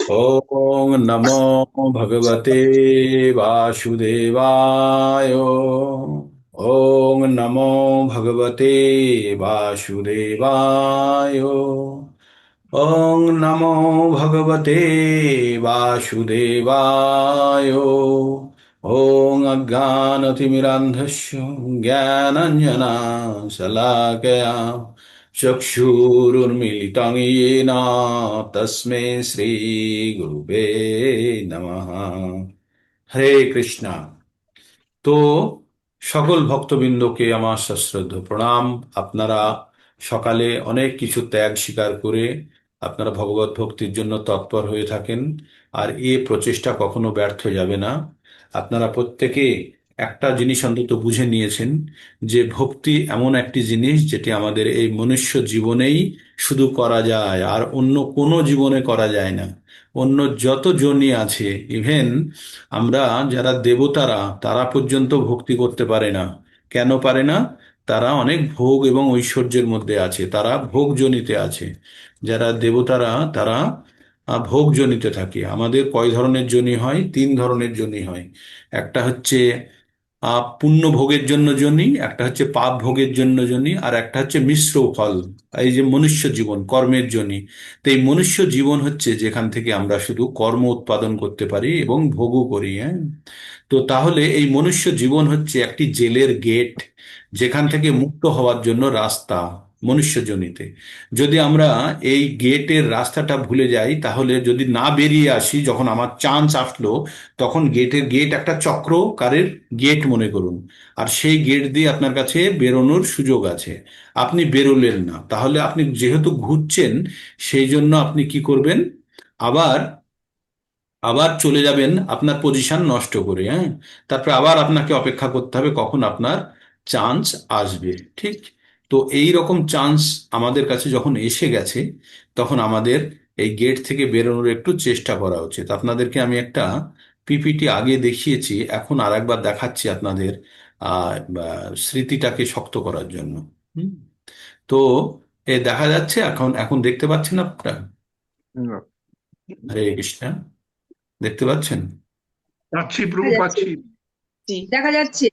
ॐ नमो भगवते वासुदेवाय। ॐ नमो भगवते वासुदेवाय। ॐ नमो भगवते वासुदेवाय। ॐ अज्ञानतिमिरान्धस्य ज्ञानाञ्जनशलाकया चक्षुरुन्मीलितं येन तस्मै श्रीगुरुवे नमः। হরে কৃষ্ণা। তো সকল ভক্তবৃন্দকে আমার সশ্রদ্ধ প্রণাম। আপনারা সকালে অনেক কিছু ত্যাগ স্বীকার করে আপনারা ভগবত ভক্তির জন্য তৎপর হয়ে থাকেন, আর এ প্রচেষ্টা কখনো ব্যর্থ যাবে না। আপনারা প্রত্যেকে একটা জিনিস অন্তত বুঝে নিয়েছেন যে ভক্তি এমন একটি জিনিস যেটি আমাদের এই মনুষ্য জীবনেই শুধু করা যায়, আর অন্য কোনো জীবনে করা যায় না। অন্য যত জনই আছে, ইভেন আমরা যারা দেবতারা তারা পর্যন্ত ভক্তি করতে পারে না। কেন পারে না? তারা অনেক ভোগ এবং ঐশ্বর্যের মধ্যে আছে, তারা ভোগজনিতে আছে। যারা দেবতারা তারা ভোগজনিতে থাকে। আমাদের কয় ধরনের জনি হয়? তিন ধরনের জনি হয়। একটা হচ্ছে পুণ্য ভোগের জন্য জনি, একটা হচ্ছে পাপ ভোগের জন্য জনি, আর একটা হচ্ছে মিশ্র ফল, এই যে মনুষ্য জীবন কর্মের জনি। তো এই মনুষ্য জীবন হচ্ছে যেখান থেকে আমরা শুধু কর্ম উৎপাদন করতে পারি এবং ভোগও করি, হ্যাঁ। তো তাহলে এই মনুষ্য জীবন হচ্ছে একটি জেলের গেট, যেখান থেকে মুক্ত হওয়ার জন্য রাস্তা মনুষ্যজনিতে। যদি আমরা এই গেটের রাস্তাটা ভুলে যাই, তাহলে যদি না বেরিয়ে আসি, যখন আমার চান্স আসলো, তখন গেট একটা চক্রকারের গেট মনে করুন, আর সেই গেট দিয়ে আপনার কাছে বেরোনোর সুযোগ আছে। আপনি বেরোলেন না, তাহলে আপনি যেহেতু ঘুরছেন, সেই জন্য আপনি কি করবেন? আবার আবার চলে যাবেন আপনার পজিশন নষ্ট করে, হ্যাঁ। তারপরে আবার আপনাকে অপেক্ষা করতে হবে কখন আপনার চান্স আসবে। ঠিক। তো এই রকম চান্স আমাদের কাছে যখন এসে গেছে, তখন আমাদের এই গেট থেকে বেরোনোর একটু চেষ্টা করা উচিত। আপনাদেরকে আমি একটা পিপিটি আগে দেখিয়েছি, এখন আর একবার দেখাচ্ছি আপনাদের স্মৃতিটাকে শক্ত করার জন্য। হুম। তো এ দেখা যাচ্ছে, এখন এখন দেখতে পাচ্ছেন আপনারা? হুম, হরে কৃষ্ণ। দেখতে পাচ্ছেন? পাচ্ছি দেখা প্রভু যাচ্ছে। পাচ্ছি। দেখা যাচ্ছে।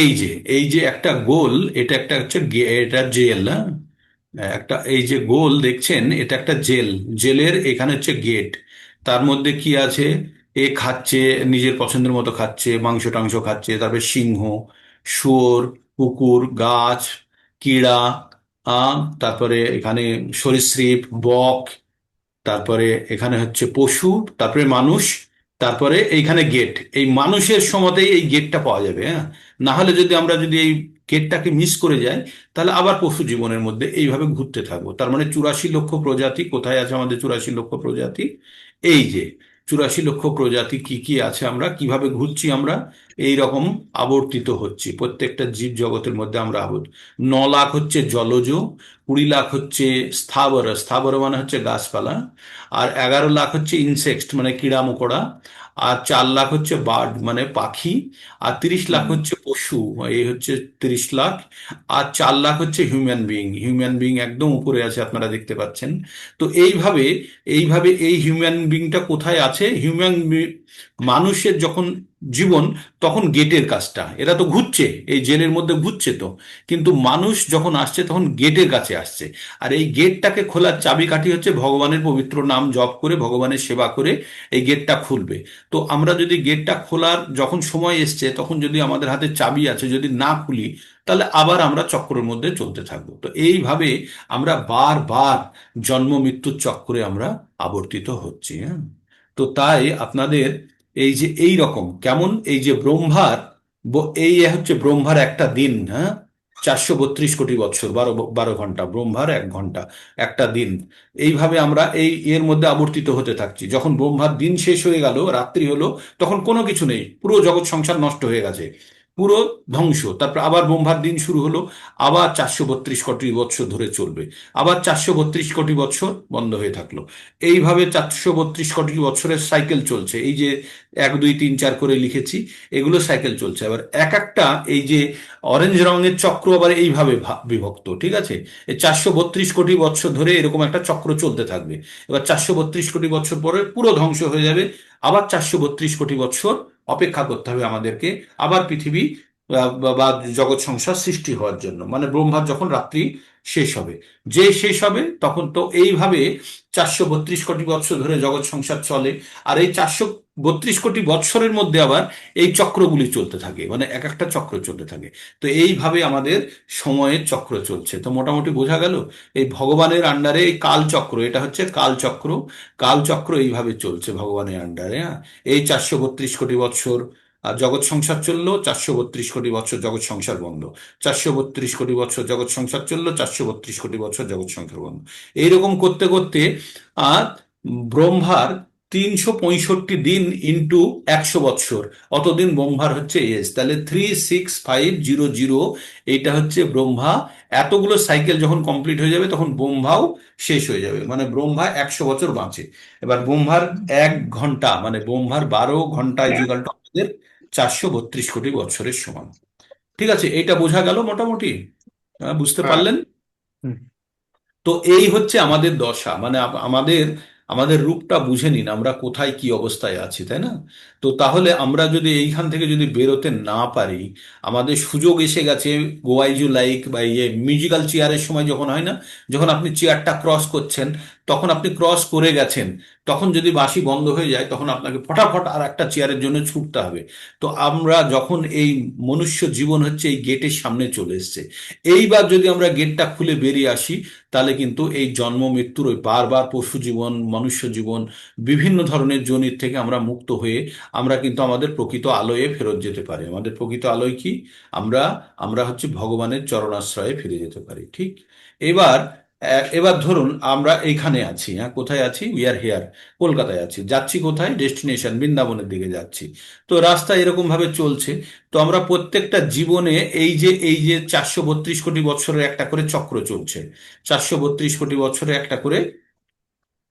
এই যে এই যে একটা গোল, এটা একটা হচ্ছে এটা জেল, হ্যাঁ। একটা এই যে গোল দেখছেন, এটা একটা জেল। জেলের এখানে হচ্ছে গেট। তার মধ্যে কি আছে? এ খাচ্ছে, নিজের পছন্দের মতো খাচ্ছে, মাংস টাংস খাচ্ছে, তারপরে সিংহ, শুয়োর, কুকুর, গাছ, কীড়া, তারপরে এখানে সরীসৃপ, বক, তারপরে এখানে হচ্ছে পশু, তারপরে মানুষ, তারপরে এইখানে গেট। এই মানুষের সময়তেই এই গেটটা পাওয়া যাবে, হ্যাঁ। না হলে যদি এই গেটটাকে মিস করে যায়, তাহলে আবার পশু জীবনের মধ্যে এইভাবে ঘুরতে থাকবো। তার মানে 84 লক্ষ প্রজাতি কোথায় আছে? আমাদের 84 লক্ষ প্রজাতি, এই যে 84 লক্ষ প্রজাতি কি কি আছে, আমরা কিভাবে ঘুরছি, আমরা এই রকম আবর্তিত হচ্ছি। প্রত্যেকটা জীব জগতের মধ্যে আমরা 9 লাখ হচ্ছে জলজ, 20 লাখ হচ্ছে স্থাবর, স্থাবর মানে হচ্ছে গাছপালা, আর 11 লাখ হচ্ছে ইনসেক্ট মানে কীড়া মকড়া, আর 4 লাখ হচ্ছে বার্ড মানে পাখি, আর 30 লাখ হুম, হচ্ছে পশু, এই হচ্ছে 30 লাখ, আর 4 লাখ হচ্ছে হিউম্যান বিইং। হিউম্যান বিইং একদম উপরে আছে, আপনারা দেখতে পাচ্ছেন। তো এইভাবে এইভাবে এই হিউম্যান বিইংটা কোথায় আছে? মানুষের যখন জীবন, তখন গেটের কাজটা, এরা তো ঘুরছে, এই জেলের মধ্যে ঘুরছে তো। কিন্তু মানুষ যখন আসছে, তখন গেটের কাছে আসছে। আর এই গেটটাকে খোলার চাবিকাঠি হচ্ছে ভগবানের পবিত্র নাম জপ করে, ভগবানের সেবা করে এই গেটটা খুলবে। তো আমরা যদি গেটটা খোলার যখন সময় এসছে, তখন যদি আমাদের হাতে চাবি আছে, যদি না খুলি, তাহলে আবার আমরা চক্রের মধ্যে চলতে থাকবো। তো এইভাবে আমরা বারবার জন্ম মৃত্যুর চক্রে আমরা আবর্তিত হচ্ছি, হ্যাঁ। তো তাই আপনাদের এই যে এই রকম কেমন, এই যে ব্রহ্মার এই হচ্ছে ব্রহ্মার একটা দিন, হ্যাঁ। 432 কোটি বৎসর, 12 12 ঘন্টা, ব্রহ্মার 1 ঘন্টা, একটা দিন। এইভাবে আমরা এর মধ্যে আবর্তিত হতে থাকছি। যখন ব্রহ্মার দিন শেষ হয়ে গেল, রাত্রি হলো, তখন কোনো কিছু নেই, পুরো জগৎ সংসার নষ্ট হয়ে গেছে। পুরো ধ্বংস। তারপর আবার ব্রহ্মার দিন শুরু হলো, আবার 432 কোটি বৎসর ধরে চলবে, আবার 432 কোটি বৎসর বন্ধ হয়ে থাকলো। এইভাবে 432 কোটি বৎসরের সাইকেল চলছে। এই যে 1 2 3 4 করে লিখেছি, এগুলো সাইকেল চলছে। আবার এক একটা এই যে অরেঞ্জ রঙের চক্র আবার এইভাবে বিভক্ত, ঠিক আছে? এই 432 কোটি বৎসর ধরে এরকম একটা চক্র চলতে থাকবে। এবার 432 কোটি বৎসর পরে পুরো ধ্বংস হয়ে যাবে। আবার 432 কোটি বৎসর অপেক্ষা করতে হবে আমাদেরকে, আবার পৃথিবী বা জগৎ সংসার সৃষ্টি হওয়ার জন্য, মানে ব্রহ্মার যখন রাত্রি শেষ হবে। যে শেষ হবে তখন তো এইভাবে 432 কোটি বৎসর ধরে জগৎ সংসার চলে। আর এই 432 কোটি বৎসরের মধ্যে আবার এই চক্রগুলি চলতে থাকে, মানে এক একটা চক্র চলতে থাকে। তো এইভাবে আমাদের সময়ের চক্র চলছে। তো মোটামুটি বোঝা গেল এই ভগবানের আন্ডারে এই কালচক্র, এটা হচ্ছে কালচক্র। কালচক্র এইভাবে চলছে ভগবানের আন্ডারে, হ্যাঁ। এই 432 কোটি বৎসর আর জগৎ সংসার চললো, 432 কোটি বৎসর জগৎ সংসার বন্ধ। 432 কোটি বৎসর জগৎ সংসার চললো, 432 কোটি বৎসর জগৎ সংসার বন্ধ। এইরকম করতে করতে আর ব্রহ্মার 365 দিন ইন্টু 100 বৎসর, অতদিন ব্রহ্মার হচ্ছে এজ। তাহলে 36500, এইটা হচ্ছে ব্রহ্মা। এতগুলো সাইকেল যখন কমপ্লিট হয়ে যাবে তখন ব্রহ্মাও শেষ হয়ে যাবে, মানে ব্রহ্মা 100 বছর বাঁচে। এবার ব্রহ্মার 1 ঘন্টা, মানে ব্রহ্মার 12 ঘন্টা ইজিক্যাল টু আমাদের 432 কোটি বছরের সমান। ঠিক আছে, এইটা বোঝা গেল মোটামুটি? বুঝতে হ্যাঁ। পারলেন? হুম। তো এই হচ্ছে আমাদের দশা, মানে আমাদের আমাদের রূপটা বুঝে নিন, আমরা কোথায় কি অবস্থায় আছি, তাই না? তো তাহলে আমরা যদি এইখান থেকে যদি বেরোতে না পারি, আমাদের সুযোগ এসে গেছে। গোয়াইজু লাইক বা ইয়ে মিউজিক্যাল চেয়ারের সময় যখন হয় না, যখন আপনি চেয়ারটা ক্রস করছেন, তখন আপনি ক্রস করে গেছেন, তখন যদি বাঁশি বন্ধ হয়ে যায় তখন আপনাকে ফটাফট আর একটা চেয়ারের জন্য ছুটতে হবে। তো আমরা যখন এই মনুষ্য জীবন হচ্ছে এই গেটের সামনে চলে এসেছে, এইবার যদি আমরা গেটটা খুলে বেরিয়ে আসি, তাহলে কিন্তু এই জন্ম মৃত্যুর ওই বারবার পশু জীবন, মনুষ্য জীবন, বিভিন্ন ধরনের যোনির থেকে আমরা মুক্ত হয়ে আমরা কিন্তু আমাদের প্রকৃত আলোয় ফেরত যেতে পারি। আমাদের প্রকৃত আলোয় কি? আমরা আমরা হচ্ছে ভগবানের চরণাশ্রয়ে ফিরে যেতে পারি, ঠিক? এবার এবার ধরুন আমরা এইখানে আছি, হ্যাঁ, কোথায় আছি? উই আর হেয়ার, কলকাতায় আছি। যাচ্ছি কোথায়? ডেস্টিনেশন বৃন্দাবনের দিকে যাচ্ছি। তো রাস্তা এরকম ভাবে চলছে। তো আমরা প্রত্যেকটা জীবনে এই যে 432 কোটি বৎসরের একটা করে চক্র চলছে, 432 কোটি বছরে একটা করে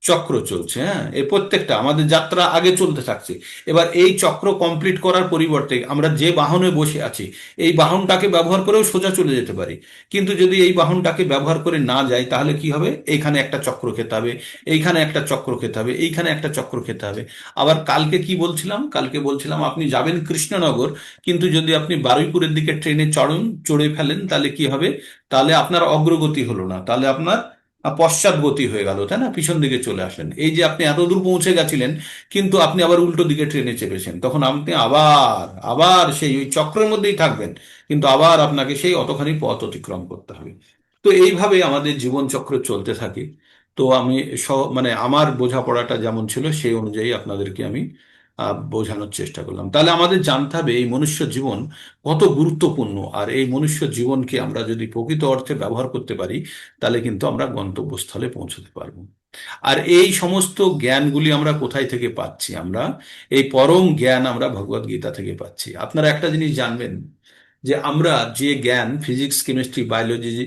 চক্র চলছে, হ্যাঁ। এই প্রত্যেকটা আমাদের যাত্রা আগে চলতে থাকছে। এবার এই চক্র কমপ্লিট করার পরিবর্তে আমরা যে বাহনে বসে আছি, এই বাহনটাকে ব্যবহার করেও সোজা চলে যেতে পারি। কিন্তু যদি এই বাহনটাকে ব্যবহার করে না যাই তাহলে কি হবে? এইখানে একটা চক্র খেতে হবে, এইখানে একটা চক্র খেতে হবে, এইখানে একটা চক্র খেতে হবে। আবার কালকে কি বলছিলাম? কালকে বলছিলাম আপনি যাবেন কৃষ্ণনগর, কিন্তু যদি আপনি বারুইপুরের দিকে ট্রেনে চড়ে ফেলেন তাহলে কি হবে? তাহলে আপনার অগ্রগতি হলো না, তাহলে আপনার পশ্চাৎগতি হয়ে গেল, তাই না? পিছন দিকে চলে আসলেন। এই যে আপনি এত দূর পৌঁছে গেছিলেন, কিন্তু আপনি আবার উল্টো দিকে ট্রেনে চেপেছেন, তখন আপনি আবার আবার সেই ওই চক্রের মধ্যেই থাকবেন, কিন্তু আবার আপনাকে সেই অতখানি পথ অতিক্রম করতে হবে। তো এইভাবে আমাদের জীবন চক্র চলতে থাকে। তো আমি মানে আমার বোঝাপড়াটা যেমন ছিল সেই অনুযায়ী আপনাদেরকে আমি বোঝানোর চেষ্টা করলাম। তাহলে আমাদের জানতে হবে এই মনুষ্য জীবন কত গুরুত্বপূর্ণ, আর এই মনুষ্য জীবনকে আমরা যদি প্রকৃত অর্থে ব্যবহার করতে পারি, তাহলে কিন্তু আমরা গন্তব্যস্থলে পৌঁছতে পারবো। আর এই সমস্ত জ্ঞানগুলি আমরা কোথায় থেকে পাচ্ছি? আমরা এই পরম জ্ঞান আমরা ভগবত গীতা থেকে পাচ্ছি। আপনারা একটা জিনিস জানবেন, যে আমরা যে জ্ঞান physics, chemistry, biology,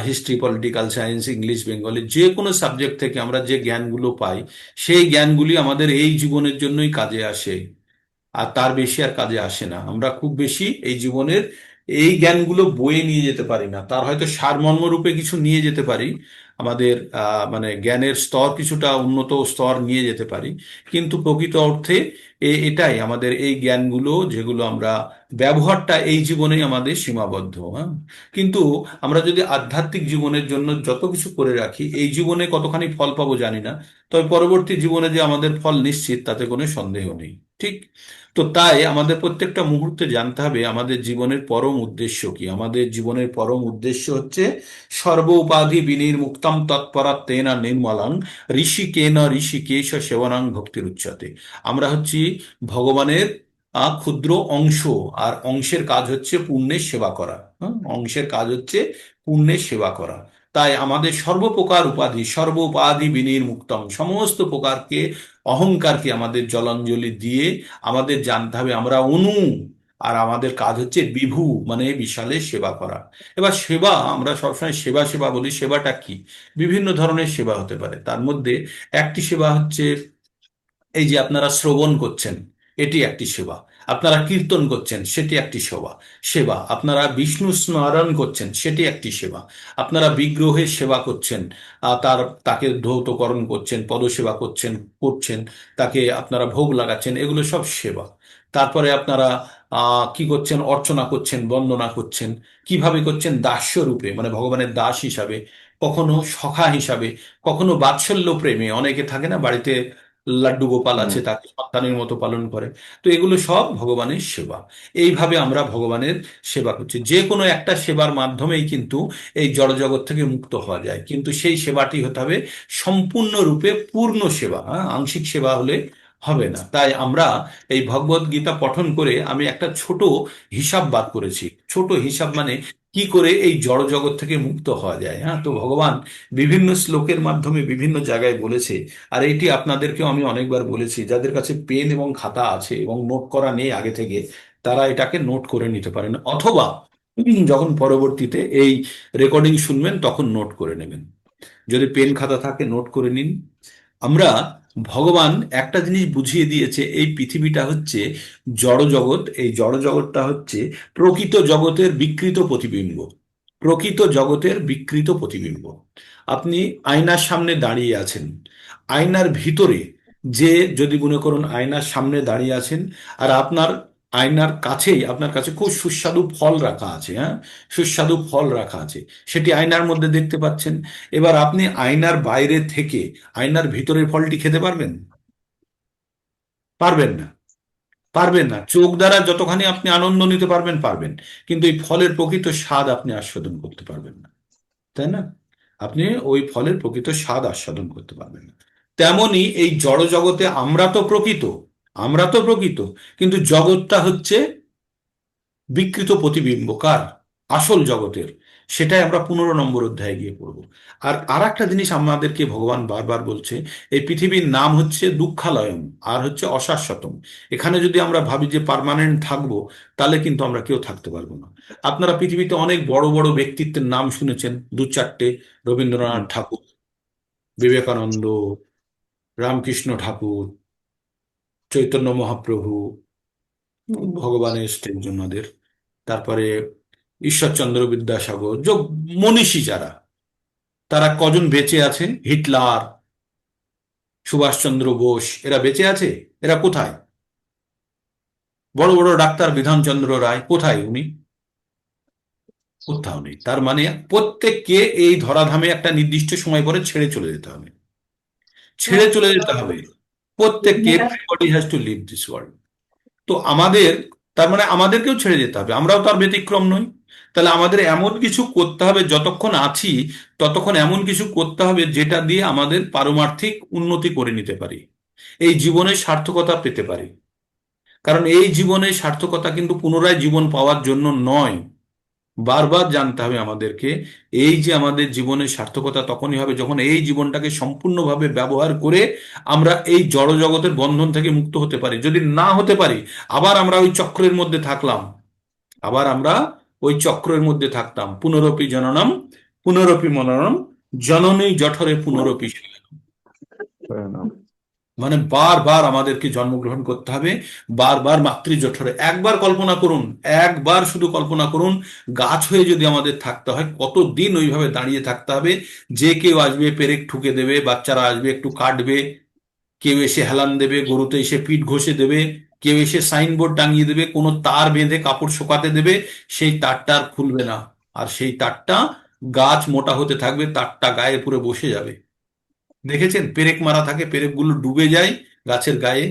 history, political science, English, Bengali, যে কোনো সাবজেক্ট থেকে আমরা যে জ্ঞানগুলো পাই, সেই জ্ঞানগুলি আমাদের এই জীবনের জন্যই কাজে আসে, আর তার বেশি আর কাজে আসে না। আমরা খুব বেশি এই জীবনের এই জ্ঞানগুলো বয়ে নিয়ে যেতে পারি না। তার হয়তো সারমর্ম রূপে কিছু নিয়ে যেতে পারি, আমাদের মানে জ্ঞানের স্তর কিছুটা উন্নত স্তর নিয়ে যেতে পারি, কিন্তু প্রকৃত অর্থে এটাই আমাদের এই জ্ঞানগুলো, যেগুলো আমরা ব্যবহারটা এই জীবনেই আমাদের সীমাবদ্ধ, হ্যাঁ। কিন্তু আমরা যদি আধ্যাত্মিক জীবনের জন্য যত কিছু করে রাখি, এই জীবনে কতখানি ফল পাবো জানি না, তবে পরবর্তী জীবনে যে আমাদের ফল নিশ্চিত তাতে কোনো সন্দেহ নেই, ঠিক? তো তাই আমাদের প্রত্যেকটা মুহূর্তে জানতে হবে আমাদের জীবনের পরম উদ্দেশ্য কি। আমাদের জীবনের পরম উদ্দেশ্য হচ্ছে সর্ব উপাধি বিনির্মুক্তম তৎপরাত্মেন নির্মলাং ঋষিকেন ঋষিকেশ সেবনাং ভক্তির উচ্চতে। আমরা হচ্ছি ভগবানের ক্ষুদ্র অংশ, আর অংশের কাজ হচ্ছে পুণ্যের সেবা করা, হ্যাঁ? অংশের কাজ হচ্ছে পুণ্যের সেবা করা। তাই আমাদের সর্বপ্রকার উপাধি, সর্ব উপাধি বিনির্মুক্তম, সমস্ত প্রকারকে অহংকারকে আমাদের জলাঞ্জলি দিয়ে আমাদের জানতে হবে আমরা অণু, আর আমাদের কাজ হচ্ছে বিভু, মানে বিশালের সেবা করা। এবার সেবা, আমরা সবসময় সেবা সেবা বলি, সেবাটা কি? বিভিন্ন ধরনের সেবা হতে পারে। তার মধ্যে একটি সেবা হচ্ছে এই যে আপনারা শ্রবণ করছেন, এটি একটি সেবা। আপনারা কীর্তন করছেন, সেটি একটি সেবা। সেবা আপনারা বিষ্ণু স্মরণ করছেন, সেটি একটি সেবা। আপনারা বিগ্রহের সেবা করছেন, তাকে ধৌতকরণ করছেন, পদসেবা করছেন করছেন, তাকে আপনারা ভোগ লাগাচ্ছেন, এগুলো সব সেবা। তারপরে আপনারা কি করছেন? অর্চনা করছেন, বন্দনা করছেন। কিভাবে করছেন? দাস্য রূপে, মানে ভগবানের দাস হিসাবে, কখনো সখা হিসাবে, কখনো বাৎসল্য প্রেমে। অনেকে থাকে না বাড়িতে লাড্ডু গোপাল হুম, আছে, তাকে সন্তানের মতো পালন করে। তো এগুলো সব ভগবানের সেবা। এইভাবে আমরা ভগবানের সেবা করছি। যে কোনো একটা সেবার মাধ্যমেই কিন্তু এই জড়জগৎ থেকে মুক্ত হওয়া যায়, কিন্তু সেই সেবাটি হতে হবে সম্পূর্ণরূপে পূর্ণ সেবা। হ্যাঁ, আংশিক সেবা হলে হবে না। তাই আমরা এই ভগবত গীতা পঠন করে আমি একটা ছোট হিসাব বার করেছি। ছোট হিসাব মানে কি করে এই জড় জগৎ থেকে মুক্ত হওয়া যায়। হ্যাঁ, তো ভগবান বিভিন্ন শ্লোকের মাধ্যমে বিভিন্ন জায়গায় বলেছে। আর এইটি আপনাদেরকেও আমি অনেকবার বলেছি, যাদের কাছে পেন এবং খাতা আছে এবং নোট করা নেই আগে থেকে, তারা এটাকে নোট করে নিতে পারেন, অথবা যখন পরবর্তীতে এই রেকর্ডিং শুনবেন তখন নোট করে নেবেন। যদি পেন খাতা থাকে নোট করে নিন। আমরা, ভগবান একটা জিনিস বুঝিয়ে দিয়েছে, এই পৃথিবীটা হচ্ছে জড় জগৎ। এই জড় জগৎটা হচ্ছে প্রকৃত জগতের বিকৃত প্রতিবিম্ব। প্রকৃত জগতের বিকৃত প্রতিবিম্ব। আপনি আয়নার সামনে দাঁড়িয়ে আছেন, আয়নার ভিতরে যে, যদি মনে করুন আয়নার সামনে দাঁড়িয়ে আছেন, আর আপনার আয়নার কাছেই আপনার কাছে খুব সুস্বাদু ফল রাখা আছে। হ্যাঁ, সুস্বাদু ফল রাখা আছে, সেটি আয়নার মধ্যে দেখতে পাচ্ছেন। এবার আপনি আয়নার বাইরে থেকে আয়নার ভিতরের ফলটি খেতে পারবেন? পারবেন না। পারবেন না। চোখ দ্বারা যতখানি আপনি আনন্দ নিতে পারবেন পারবেন, কিন্তু এই ফলের প্রকৃত স্বাদ আপনি আস্বাদন করতে পারবেন না, তাই না? আপনি ওই ফলের প্রকৃত স্বাদ আস্বাদন করতে পারবেন না। তেমনি এই জড় জগতে আমরা তো প্রকৃত, কিন্তু জগৎটা হচ্ছে বিকৃত প্রতিবিম্ব কার? আসল জগতের। সেটাই আমরা 15 নম্বর অধ্যায়ে গিয়ে পড়ব। আর আর একটা জিনিস আমাদেরকে ভগবান বারবার বলছে, এই পৃথিবীর নাম হচ্ছে দুঃখালয়ম, আর হচ্ছে অশাশ্বতম। এখানে যদি আমরা ভাবি যে পার্মানেন্ট থাকবো, তাহলে কিন্তু আমরা কেউ থাকতে পারবো না। আপনারা পৃথিবীতে অনেক বড় বড় ব্যক্তিত্বের নাম শুনেছেন, দু চারটে: রবীন্দ্রনাথ হুম, ঠাকুর, বিবেকানন্দ, রামকৃষ্ণ ঠাকুর, চৈতন্য মহাপ্রভু, ভগবানের একজন ওদের। তারপরে ঈশ্বরচন্দ্র বিদ্যাসাগর, মনীষী যারা, তারা কজন বেঁচে আছে? হিটলার, সুভাষচন্দ্র বোস, এরা বেঁচে আছে? এরা কোথায়? বড় বড় ডাক্তার বিধানচন্দ্র রায়, কোথায় উনি? কোথাও নেই। তার মানে প্রত্যেককে এই ধরাধামে একটা নির্দিষ্ট সময় পরে ছেড়ে চলে যেতে হবে। ছেড়ে চলে যেতে হবে প্রত্যেককে। Everybody has to leave this world. তো আমাদের, তার মানে আমাদেরকেও ছেড়ে যেতে হবে, আমরাও তার ব্যতিক্রম নই। তাহলে আমাদের এমন কিছু করতে হবে, যতক্ষণ আছি ততক্ষণ এমন কিছু করতে হবে যেটা দিয়ে আমাদের পারমার্থিক উন্নতি করে নিতে পারি, এই জীবনের সার্থকতা পেতে পারি। কারণ এই জীবনের সার্থকতা কিন্তু পুনরায় জীবন পাওয়ার জন্য নয়। বারবার জানতে হবে আমাদেরকে, এই যে আমাদের জীবনের সার্থকতা তখনই হবে যখন এই জীবনটাকে সম্পূর্ণভাবে ব্যবহার করে আমরা এই জড় জগতের বন্ধন থেকে মুক্ত হতে পারি। যদি না হতে পারি, আবার আমরা ওই চক্রের মধ্যে থাকলাম, আবার আমরা ওই চক্রের মধ্যে থাকতাম। পুনরপি জননম পুনরপি মননম, জননী জঠরে পুনরপি শয়নম। fair enough. মানে বারবার আমাদেরকে জন্মগ্রহণ করতে হবে, বারবার মাতৃ জঠরে। একবার কল্পনা করুন, একবার শুধু কল্পনা করুন, গাছ হয়ে যদি আমাদের থাকতে হয়, কতদিন ওইভাবে দাঁড়িয়ে থাকতে হবে। যে কেউ আসবে পেরেক ঠুকে দেবে, বাচ্চারা আসবে একটু কাটবে, কেউ এসে হেলান দেবে, গরুতে এসে পিঠ ঘষে দেবে, কেউ এসে সাইনবোর্ড টাঙিয়ে দেবে, কোনো তার বেঁধে কাপড় শুকাতে দেবে, সেই তারটা আর খুলবে না। আর সেই তারটা, গাছ মোটা হতে থাকবে, তারটা গায়ে পুরো বসে যাবে। দেখেছেন, পেরেক মারা থাকে, পেরেকগুলো ডুবে যায় গাছের গায়ে।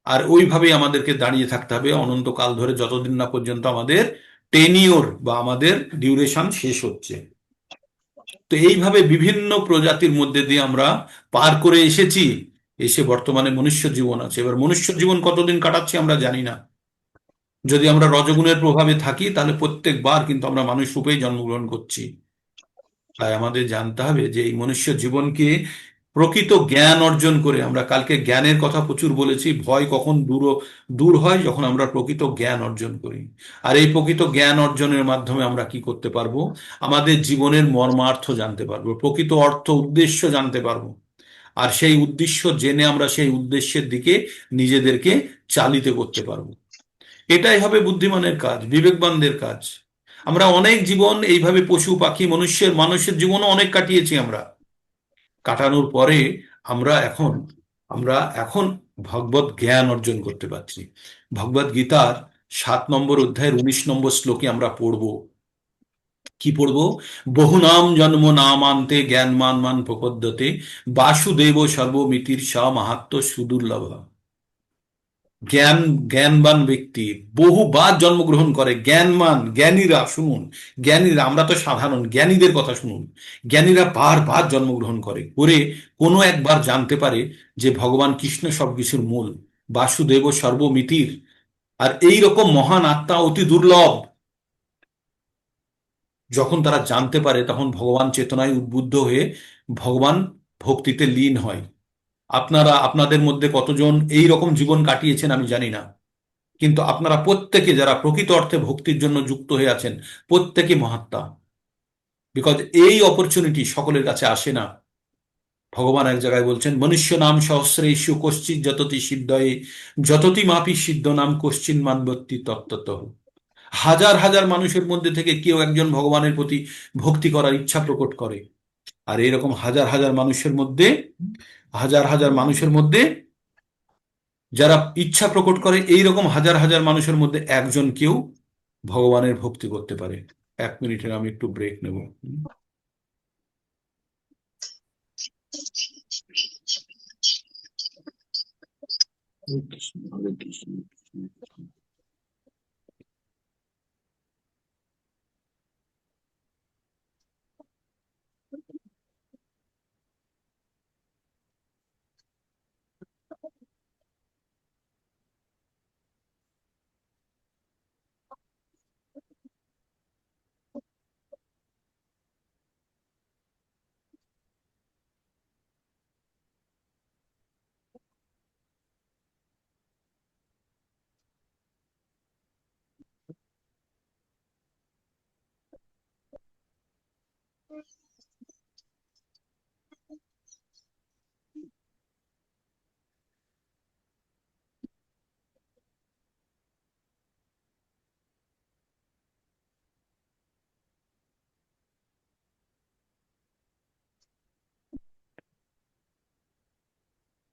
আর ওইভাবেই আমাদেরকে দাঁড়িয়ে থাকতে হবে অনন্তকাল ধরে, যতদিন না পর্যন্ত আমাদের টেনিওর বা আমাদের ডিউরেশন শেষ হচ্ছে। তো এইভাবে বিভিন্ন প্রজাতির মধ্যে দিয়ে আমরা পার করে এসেছি, এসে বর্তমানে মনুষ্য জীবন আছে। এবার মনুষ্য জীবন কতদিন কাটাচ্ছি আমরা জানি না। যদি আমরা রজগুণের প্রভাবে থাকি, তাহলে প্রত্যেকবার কিন্তু আমরা মানুষ রূপেই জন্মগ্রহণ করছি। তাই আমাদের জানতে হবে যে এই মনুষ্য জীবনকে প্রকৃত জ্ঞান অর্জন করে, আমরা কালকে জ্ঞানের কথা প্রচুর বলেছি, ভয় কখন দূর হয় যখন আমরা প্রকৃত জ্ঞান অর্জন করি। আর এই প্রকৃত জ্ঞান অর্জনের মাধ্যমে আমরা কি করতে পারবো? আমাদের জীবনের মর্মার্থ জানতে পারবো, প্রকৃত অর্থ উদ্দেশ্য জানতে পারবো। আর সেই উদ্দেশ্য জেনে আমরা সেই উদ্দেশ্যের দিকে নিজেদেরকে চালিত করতে পারবো। এটাই হবে বুদ্ধিমানের কাজ, বিবেকবানদের কাজ। আমরা অনেক জীবন এইভাবে পশু পাখি মানুষের জীবনও অনেক কাটিয়েছি আমরা। কাটানোর পরে আমরা এখন আমরা এখন ভগবত জ্ঞান অর্জন করতে পারছি। ভগবত গীতার 7 নম্বর অধ্যায়ের 19 নম্বর শ্লোকে আমরা পড়ব, কি পড়বো? বহুনাম জন্ম নামান্তে জ্ঞানমান মান প্রপদ্যতে বাসুদেব সর্বমিতির সা মাহাত্ম সুদুর্লভ। জ্ঞান জ্ঞানবান ব্যক্তি বহুবার জন্মগ্রহণ করে, জ্ঞানমান জ্ঞানীরা শুনুন, জ্ঞানীরা, আমরা তো সাধারণ, জ্ঞানীদের কথা শুনুন। জ্ঞানীরা বারবার জন্মগ্রহণ করে কোনো একবার জানতে পারে যে ভগবান কৃষ্ণ সবকিছুর মূল, বাসুদেব সর্বমিতির। আর এই রকম মহান আত্মা অতি দুর্লভ। যখন তারা জানতে পারে তখন ভগবান চেতনায় উদ্বুদ্ধ হয়ে ভগবান ভক্তিতে লীন হয়। আপনাদের মধ্যে কতজন এই রকম জীবন কাটিয়েছেন আমি জানি না, কিন্তু আপনারা প্রত্যেকে যারা প্রকৃত অর্থে ভক্তির জন্য যুক্ত হয়ে আছেন, প্রত্যেকে মহাত্মা। বিকজ এই অপরচুনিটি সকলের কাছে আসে না। ভগবান এক জায়গায় বলছেন, মনুষ্য নাম সহস্রেষু কশ্চিৎ যততি সিদ্ধয়ে যততি মাপি সিদ্ধ নাম কশ্চিন মানবত্তি তত্ত্বত। হাজার হাজার মানুষের মধ্যে থেকে কেউ একজন ভগবানের প্রতি ভক্তি করার ইচ্ছা প্রকট করে। আর এরকম হাজার হাজার মানুষের মধ্যে যারা ইচ্ছা প্রকট করে, এইরকম হাজার হাজার মানুষের মধ্যে একজন কেউ ভগবানের ভক্তি করতে পারে। 1 মিনিটের আমি একটু ব্রেক নেব। হরে কৃষ্ণ হরে কৃষ্ণ কৃষ্ণ কৃষ্ণ।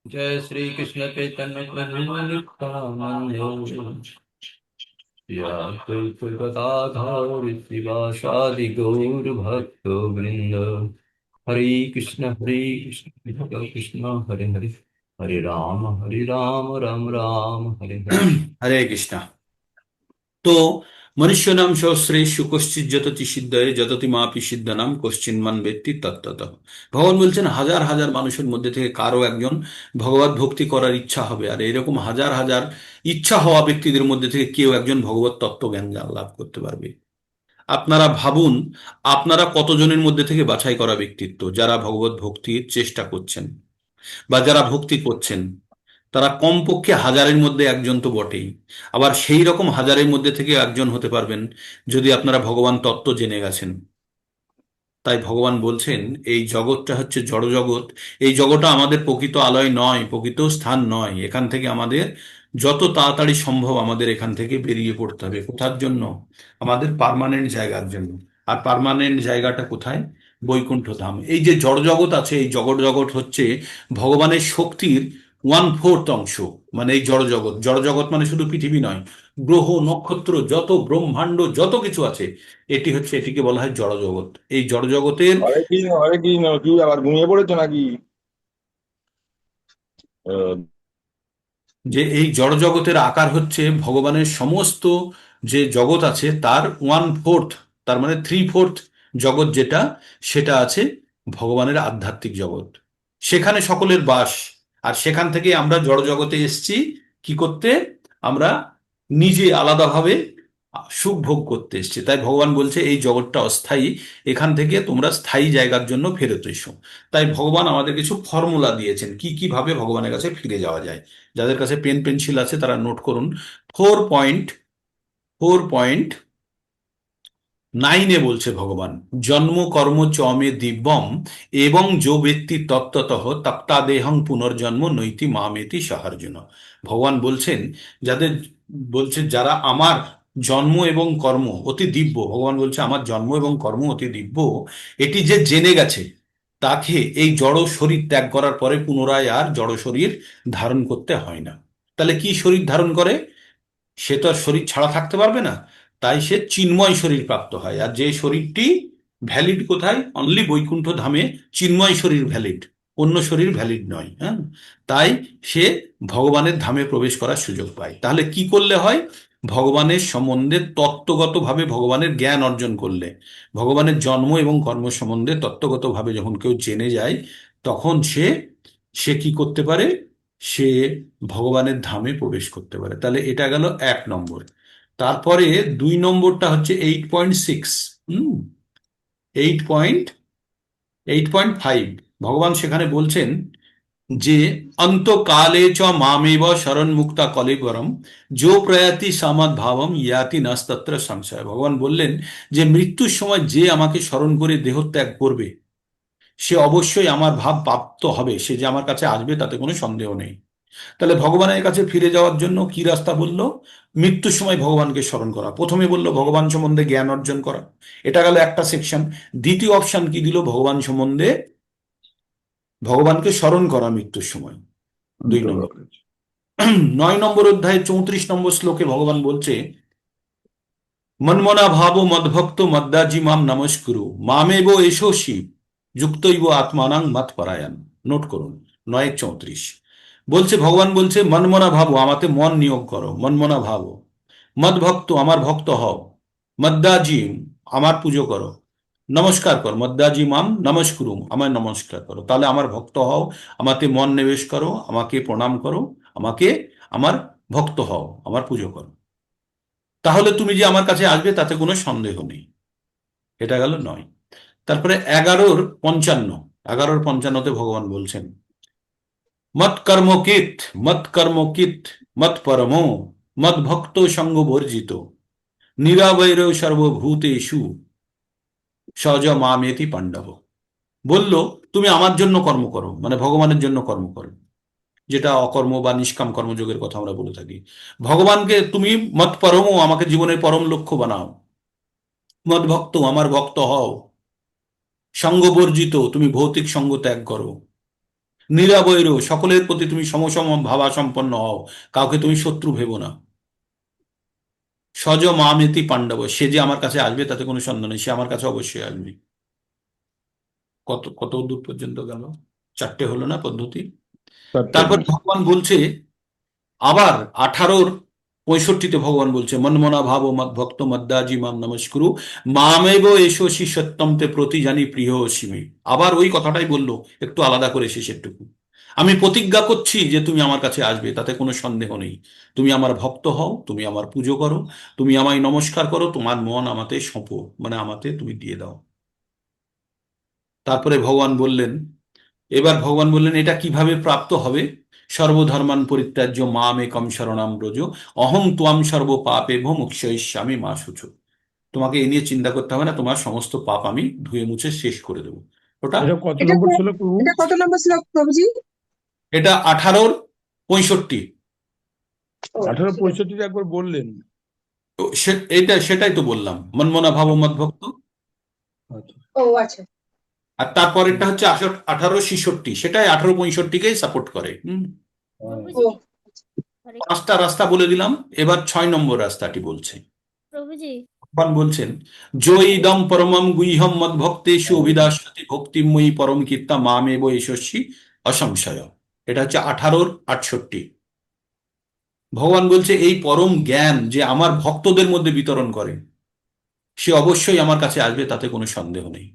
जय श्री कृष्ण चैतन्य प्रभु नित्यानंद या गदाधर शिवासादि गौर भक्त वृंद। हरे कृष्ण कृष्ण हरे हरे, हरे राम राम राम हरे हरे। হরে কৃষ্ণ। তো মনুষ্য নাম সহস্রেষু কশ্চিৎ যততি সিদ্ধয়ে যততি মাপি সিদ্ধ নাম কশ্চিন মান ব্যক্তি তত্ত্বতঃ। ভগবান বলছেন হাজার হাজার মানুষের মধ্যে থেকে কারো একজন ভগবত ভক্তি করার ইচ্ছা হবে, আর এরকম হাজার হাজার ইচ্ছা হওয়া ব্যক্তিদের মধ্যে থেকে কেউ একজন ভগবত তত্ত্বজ্ঞান লাভ করতে পারবে। আপনারা ভাবুন, আপনারা কতজনের মধ্যে থেকে বাছাই করা ব্যক্তিত্ব যারা ভগবত ভক্তির চেষ্টা করছেন বা যারা ভক্তি করছেন। তারা কমপক্ষে হাজারের মধ্যে একজন তো বটেই। আবার সেই রকম হাজারের মধ্যে থেকে একজন হতে পারবেন যদি আপনারা ভগবান তত্ত্ব জেনে গেছেন। তাই ভগবান বলছেন এই জগৎটা হচ্ছে জড় জগৎ। এই জগৎটা আমাদের প্রকৃত আলয় নয়, প্রকৃত স্থান নয়। এখান থেকে আমাদের যত তাড়াতাড়ি সম্ভব আমাদের এখান থেকে বেরিয়ে পড়তে হবে। কোথার জন্য? আমাদের পার্মানেন্ট জায়গার জন্য। আর পার্মানেন্ট জায়গাটা কোথায়? বৈকুণ্ঠ ধাম। এই যে জড় জগৎ আছে, এই জগৎ জগৎ হচ্ছে ভগবানের শক্তির 1/4 অংশ। মানে এই জড় জগৎ, জড় জগৎ মানে শুধু পৃথিবী নয়, গ্রহ নক্ষত্র যত ব্রহ্মাণ্ড যত কিছু আছে, এটিকে বলা হয় জড়জগৎ। এই জড়জগতের হরে কৃষ্ণ কি আবার ঘুমিয়ে পড়েছো নাকি? আহ, এই জড়জগতের আকার হচ্ছে ভগবানের সমস্ত যে জগৎ আছে তার 1/4, তার মানে 3/4 জগৎ যেটা, সেটা আছে ভগবানের আধ্যাত্মিক জগৎ। সেখানে সকলের বাস। আর সেখান থেকে আমরা জড়জগতে এসেছি কি করতে? আমরা নিজে আলাদাভাবে সুখ ভোগ করতে এসছে। তাই ভগবান বলছে এই জগৎটা অস্থায়ী, এখান থেকে তোমরা স্থায়ী জায়গার জন্য ফেরত এসো। তাই ভগবান আমাদের কিছু ফর্মুলা দিয়েছেন কি কিভাবে ভগবানের কাছে ফিরে যাওয়া যায়। যাদের কাছে পেন পেন্সিল আছে তারা নোট করুন। 4.9 বলছে ভগবান, জন্ম কর্ম চ মে দিব্যম এবং যো ব্যক্তি তত্ত্বতঃ তপ্তা দেহং পুনর্জন্ম নৈতি মামেতি সাহার্জুন। ভগবান বলছেন যাদের, বলছে যারা আমার জন্ম এবং কর্ম অতি দিব্য, ভগবান বলছে আমার জন্ম এবং কর্ম অতি দিব্য, এটি যে জেনে গেছে তাকে এই জড় শরীর ত্যাগ করার পরে পুনরায় আর জড় শরীর ধারণ করতে হয় না। তাহলে কি শরীর ধারণ করে? সে তো আর শরীর ছাড়া থাকতে পারবে না, তাই সে চিন্ময় শরীর প্রাপ্ত হয়। আর যে শরীরটি ভ্যালিড কোথায়? অনলি বৈকুণ্ঠ ধামে চিন্ময় শরীর ভ্যালিড, অন্য শরীর ভ্যালিড নয়। হ্যাঁ, তাই সে ভগবানের ধামে প্রবেশ করার সুযোগ পায়। তাহলে কি করলে হয়? ভগবানের সম্বন্ধে তত্ত্বগতভাবে ভগবানের জ্ঞান অর্জন করলে, ভগবানের জন্ম এবং কর্ম সম্বন্ধে তত্ত্বগতভাবে যখন কেউ জেনে যায়, তখন সে সে কি করতে পারে? সে ভগবানের ধামে প্রবেশ করতে পারে। তাহলে এটা গেল 1 নম্বর। তারপরে 2 নম্বরটা হচ্ছে 8.6। 8.5 ভগবান সেখানে বলছেন যে অন্তকালে চ মামেব শরণ মুক্তা কলেবরম যো প্রয়াতি সামদ ভাবম ইয়াতি নাস্তত্র সংশয়। ভগবান বললেন যে মৃত্যুর সময় যে আমাকে স্মরণ করে দেহত্যাগ করবে সে অবশ্যই আমার ভাব প্রাপ্ত হবে, সে যে আমার কাছে আসবে তাতে কোনো সন্দেহ নেই। তাহলে ভগবানের কাছে ফিরে যাওয়ার জন্য কি রাস্তা বললো? মৃত্যুর সময় ভগবানকে স্মরণ করা। প্রথমে বললো ভগবান সম্বন্ধে জ্ঞান অর্জন করা, এটা গেল একটা সেকশন। দ্বিতীয় অপশন কি দিল? ভগবান সম্বন্ধে ভগবানকে স্মরণ করা মৃত্যুর সময়, 2 নম্বর। 9 নম্বর অধ্যায়ে 34 নম্বর শ্লোকে ভগবান বলছে মনমনা ভাবো মদভক্ত মদ্দাজি মাম নমস্কুরু মামেব এষোসি যুক্তৈব আত্মানাং মত পরায়ণ। নোট করুন, 9:34 বলছে, ভগবান বলছে মনমনা ভাবো, আমাতে মন নিয়োগ করো, মনমনা ভাবো। মদভক্ত, আমার ভক্ত হও। মদ্দাজি, আমার পুজো করো। নমস্কার কর, মদ্দাজি মাম নমস্কুরুম, আমায় নমস্কার করো। তাহলে আমার ভক্ত হও, আমাতে মন নিবেশ করো, আমাকে প্রণাম করো, আমাকে আমার ভক্ত হও, আমার পুজো করো, তাহলে তুমি যে আমার কাছে আসবে তাতে কোনো সন্দেহ নেই। এটা গেল 9। তারপরে 11:55, 11:55 ভগবান বলছেন মত কর্মকিত, মত কর্মকিত, মত পরমো, মত ভক্ত সঙ্গ বর্জিত, নিরাবৈর সর্বভূতেষু সজ মামেতি পাণ্ডব। বলল তুমি আমার জন্য কর্ম করো, মানে ভগবানের জন্য কর্ম করো, যেটা অকর্ম বা নিষ্কাম কর্মযোগের কথা আমরা বলে থাকি। ভগবানকে তুমি মত পরমো, আমাকে জীবনের পরম লক্ষ্য বানাও। মদ ভক্ত, আমার ভক্ত হও। সঙ্গবর্জিত, তুমি ভৌতিক সঙ্গ ত্যাগ করো। নিরাবৈর, সকলের প্রতি তুমি সমসম ভাবা সম্পন্ন হও, কাউকে তুমি শত্রু ভেবো না। সজ মামেতি পাণ্ডব, সে যে আমার কাছে আসবে তাতে কোনো সন্দেহ নেই, সে আমার কাছে অবশ্যই আসবে। কত কত দূর পর্যন্ত গেল? 4টে হলো না পদ্ধতি? চারটে তারপর হলো। ভগবান বলছে আবার 18:65 ভগবান বলছে মনমনা ভাব মদ ভক্ত মদ্দাজি মাম নমস্কুরু মামেব এষোসি সত্যম তে প্রতি জানি প্রিয় অসীমে। আবার ওই কথাটাই বললো, একটু আলাদা করে শেষেরটুকু। আমি প্রতিজ্ঞা করছি যে তুমি আমার কাছে আসবে, তাতে কোনো সন্দেহ নেই। তুমি আমার ভক্ত হও, তুমি আমার পুজো করো, তুমি আমায় নমস্কার করো, তোমার মন আমাতে সঁপো, মানে আমাতে তুমি দিয়ে দাও। তারপরে ভগবান বললেন, এবার ভগবান বললেন এটা কিভাবে প্রাপ্ত হবে? সর্বধর্মান পরিত্যাজ্য মাম একম শরণাম ব্রজ অহং ত্বাম সর্ব পাপেভ্য মোক্ষয়িষ্যামি মা শুচো। তোমাকে এ নিয়ে চিন্তা করতে হবে না, তোমার সমস্ত পাপ আমি ধুয়ে মুছে শেষ করে দেবো। ওটা এটা কত এটা নম্বর কো- ছিল প্রভু? এটা কত নম্বর শ্লোক প্রভুজি? এটা 18:65। 1865 একবার বললেন। তো সেটাই তো বললাম, মনমনা ভাব মদ্ভক্ত। আচ্ছা। ও আচ্ছা। আর তারপরেরটা হচ্ছে 18:66, সেটাই 18:65কেই সাপোর্ট করে। ও হরে 5টা রাস্তা বলে দিলাম, এবার 6 নম্বর রাস্তাটি বলছে। প্রভুজি। ভগবান বলছেন জয়িদম পরমম গুহ্যম মদ্ভক্তেষু অভিদাস্যতি ভক্তিময়ী পরম কীর্তা মামেব এষস্যি অসংশয়। এটা হচ্ছে 18:68। ভগবান বলছে এই পরম জ্ঞান যে আমার ভক্তদের মধ্যে বিতরণ করে সে অবশ্যই আমার কাছে আসবে, তাতে কোনো সন্দেহ নেই।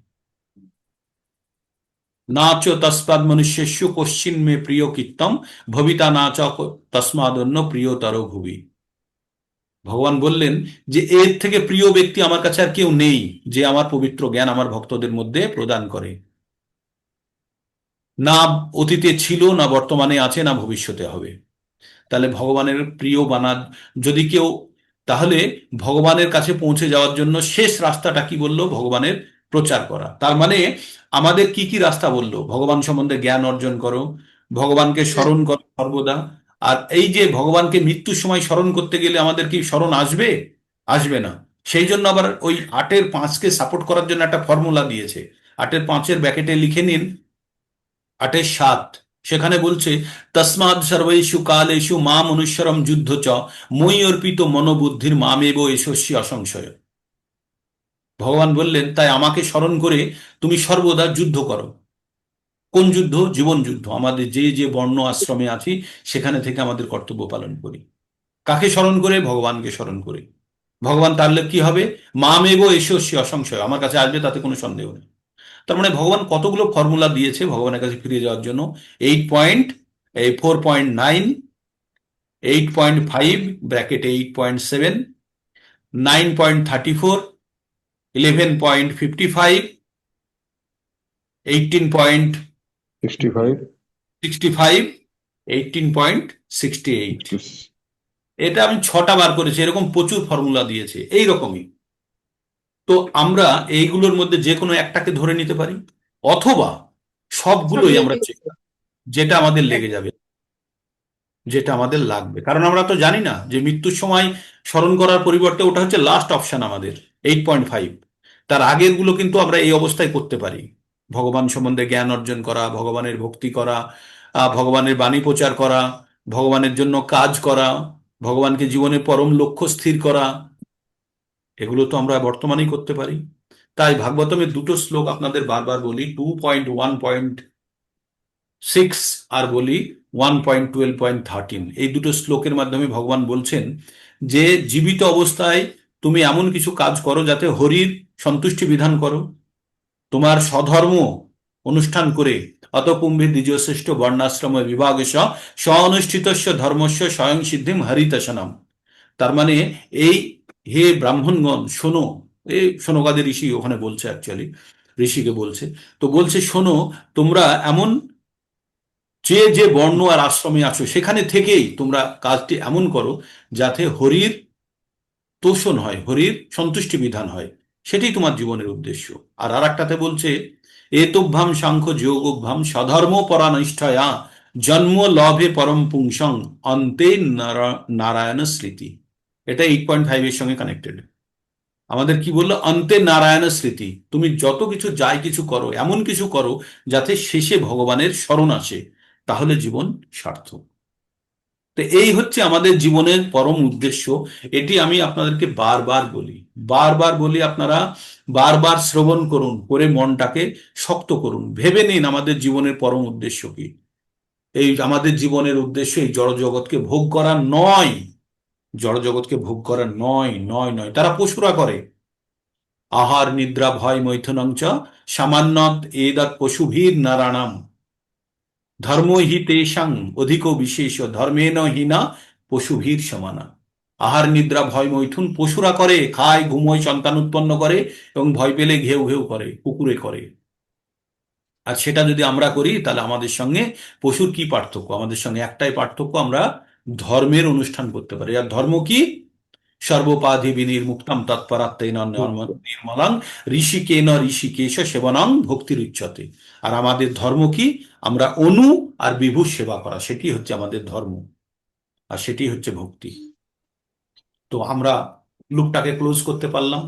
না চ তস্মাদ মনুষ্যস্য কশ্চিন মে প্রিয় কীর্তম ভবিতা না চ তস্মাদন্য প্রিয়তর ভুবি। ভগবান বললেন যে এর থেকে প্রিয় ব্যক্তি আমার কাছে আর কেউ নেই, যে আমার পবিত্র জ্ঞান আমার ভক্তদের মধ্যে প্রদান করে। না অতীতে ছিল, না বর্তমানে আছে, না ভবিষ্যতে হবে। তাহলে ভগবানের প্রিয় বানা যদি কেউ, তাহলে ভগবানের কাছে পৌঁছে যাওয়ার জন্য শেষ রাস্তাটা কি বললো? ভগবানের প্রচার করা। তার মানে আমাদের কি কি রাস্তা বললো? ভগবান সম্বন্ধে জ্ঞান অর্জন করো, ভগবানকে স্মরণ করো সর্বদা। আর এই যে ভগবানকে মৃত্যুর সময় স্মরণ করতে গেলে আমাদের কি স্মরণ আসবে? আসবে না। সেই জন্য আবার ওই 8-এর 5কে সাপোর্ট করার জন্য একটা ফর্মুলা দিয়েছে। 8-এর 5-এর ব্যাকেটে লিখে নিন 8-এর 7। সেখানে বলছে, তসমাদ সর্বৈষু কালেষু মা মনুষ্যরম যুদ্ধ চ মই অর্পিত মনোবুদ্ধির মামেব এষস্যি অসংশয়। ভগবান বললেন, তাই আমাকে স্মরণ করে তুমি সর্বদা যুদ্ধ করো। কোন যুদ্ধ? জীবন যুদ্ধ। আমাদের যে যে বর্ণ আশ্রমে আছি সেখানে থেকে আমাদের কর্তব্য পালন করি। কাকে স্মরণ করে? ভগবানকে স্মরণ করে। ভগবান তাহলে কি হবে? মামেব এষস্যি অসংশয়, আমার কাছে আসবে, তাতে কোনো সন্দেহ নেই। তার মানে ভগবান কতগুলো ফর্মুলা দিয়েছে ভগবানের কাছে ফিরে যাওয়ার জন্য। 4.9, 8.5 ব্র্যাকেট 8.7, 9.34, 11.55, 18.65, 65, 18.68। এটা আমি 6টা বার করেছি, এরকম প্রচুর ফর্মুলা দিয়েছে এই রকমই। তো আমরা এইগুলোর মধ্যে যে কোনো একটাকে ধরে নিতে পারি, অথবা সব সবগুলোই আমরা লেগে যেটা আমাদের লেগে যাবে, যেটা আমাদের লাগবে। কারণ আমরা তো জানি না যে মৃত্যুর সময় স্মরণ করার পরিবর্তে ওটা হচ্ছে লাস্ট অপশন আমাদের 8.5। তার আগের গুলো কিন্তু আমরা এই অবস্থায় করতে পারি। ভগবান সম্বন্ধে জ্ঞান অর্জন করা, ভগবানের ভক্তি করা, ভগবানের বাণী প্রচার করা, ভগবানের জন্য কাজ করা, ভগবানকে জীবনের পরম লক্ষ্য স্থির করা, এগুলো তো আমরা বর্তমানেই করতে পারি। তাই ভাগবতমের 2টো শ্লোক আপনাদের বারবার বলি, 2.1.6 আর বলি 1.12.13। এই 2টো শ্লোকের মাধ্যমে ভগবান বলছেন যে জীবিত অবস্থায় তুমি এমন কিছু কাজ করো যাতে হরির সন্তুষ্টি বিধান করো, তোমার স্বধর্ম অনুষ্ঠান করে অত কুম্ভী দ্বিজশ্রেষ্ঠ বর্ণাশ্রম বিভাগেশ স্বঅনুষ্ঠিতস্য ধর্মস্য স্বয়ং সিদ্ধিম হরিতশনম। তার মানে এই, হে ব্রাহ্মণগণ শোনো, এই শোনকাদি ঋষি ওখানে বলছে, অ্যাকচুয়ালি ঋষিকে বলছে। তো বলছে, শোনো, তোমরা এমন যে যে বর্ণ আর আশ্রমে আছো সেখানে থেকেই তোমরা কাজটি এমন করো যাতে হরির তোষণ হয়, হরির সন্তুষ্টি বিধান হয়, সেটাই তোমার জীবনের উদ্দেশ্য। আর একটাতে বলছে, এতভ্যাম সাংখ্য যোগভ্যাম স্বধর্ম পরানিষ্ঠায়া জন্ম লভে পরম পুংসং অন্তে নারায়ণ স্মৃতি। এটা 8.5-এর সঙ্গে কানেক্টেড। আমাদের কি বললো? অন্তে নারায়ণ স্মৃতি। তুমি যত কিছু যাই কিছু করো, এমন কিছু করো যাতে শেষে ভগবানের স্মরণ আসে, তাহলে জীবন সার্থক। তো এই হচ্ছে আমাদের জীবনের পরম উদ্দেশ্য। এটি আমি আপনাদেরকে বারবার বলি, বারবার বলি, আপনারা বারবার শ্রবণ করুন, করে মনটাকে শক্ত করুন, ভেবে নিন আমাদের জীবনের পরম উদ্দেশ্য কি। এই আমাদের জীবনের উদ্দেশ্য এই জড় জগৎকে ভোগ করা নয়, জড় জগৎকে ভোগ করা নয়, নয়, নয়। তারা পশুরা করে। আহার নিদ্রা ভয় মৈথুনং চ সামান্যত এদৎ পশুভীর নারাণাম ধর্ম হি তেষাং অধিক বিশেষ ধর্মেণ হীনা পশুভীর সমানা। আহার নিদ্রা ভয় মৈথুন পশুরা করে, খায়, ঘুমোয়, সন্তান উৎপন্ন করে এবং ভয় পেলে ঘেউ ঘেউ করে, কুকুরে করে। আর সেটা যদি আমরা করি তাহলে আমাদের সঙ্গে পশুর কি পার্থক্য? আমাদের সঙ্গে একটাই পার্থক্য, আমরা ধর্মের অনুষ্ঠান করতে পারি। আর ধর্ম কি? সর্বোপাধি বিনির্মুক্তম তৎপরাত্মেন নির্মলাং ঋষিকেন ঋষিকেশ সেবনং ভক্তির উচ্চতে। আর আমাদের ধর্ম কি? আমরা অনু আর বিভুর সেবা করা, সেটি হচ্ছে আমাদের ধর্ম, আর সেটি হচ্ছে ভক্তি। তো আমরা লুপটাকে ক্লোজ করতে পারলাম।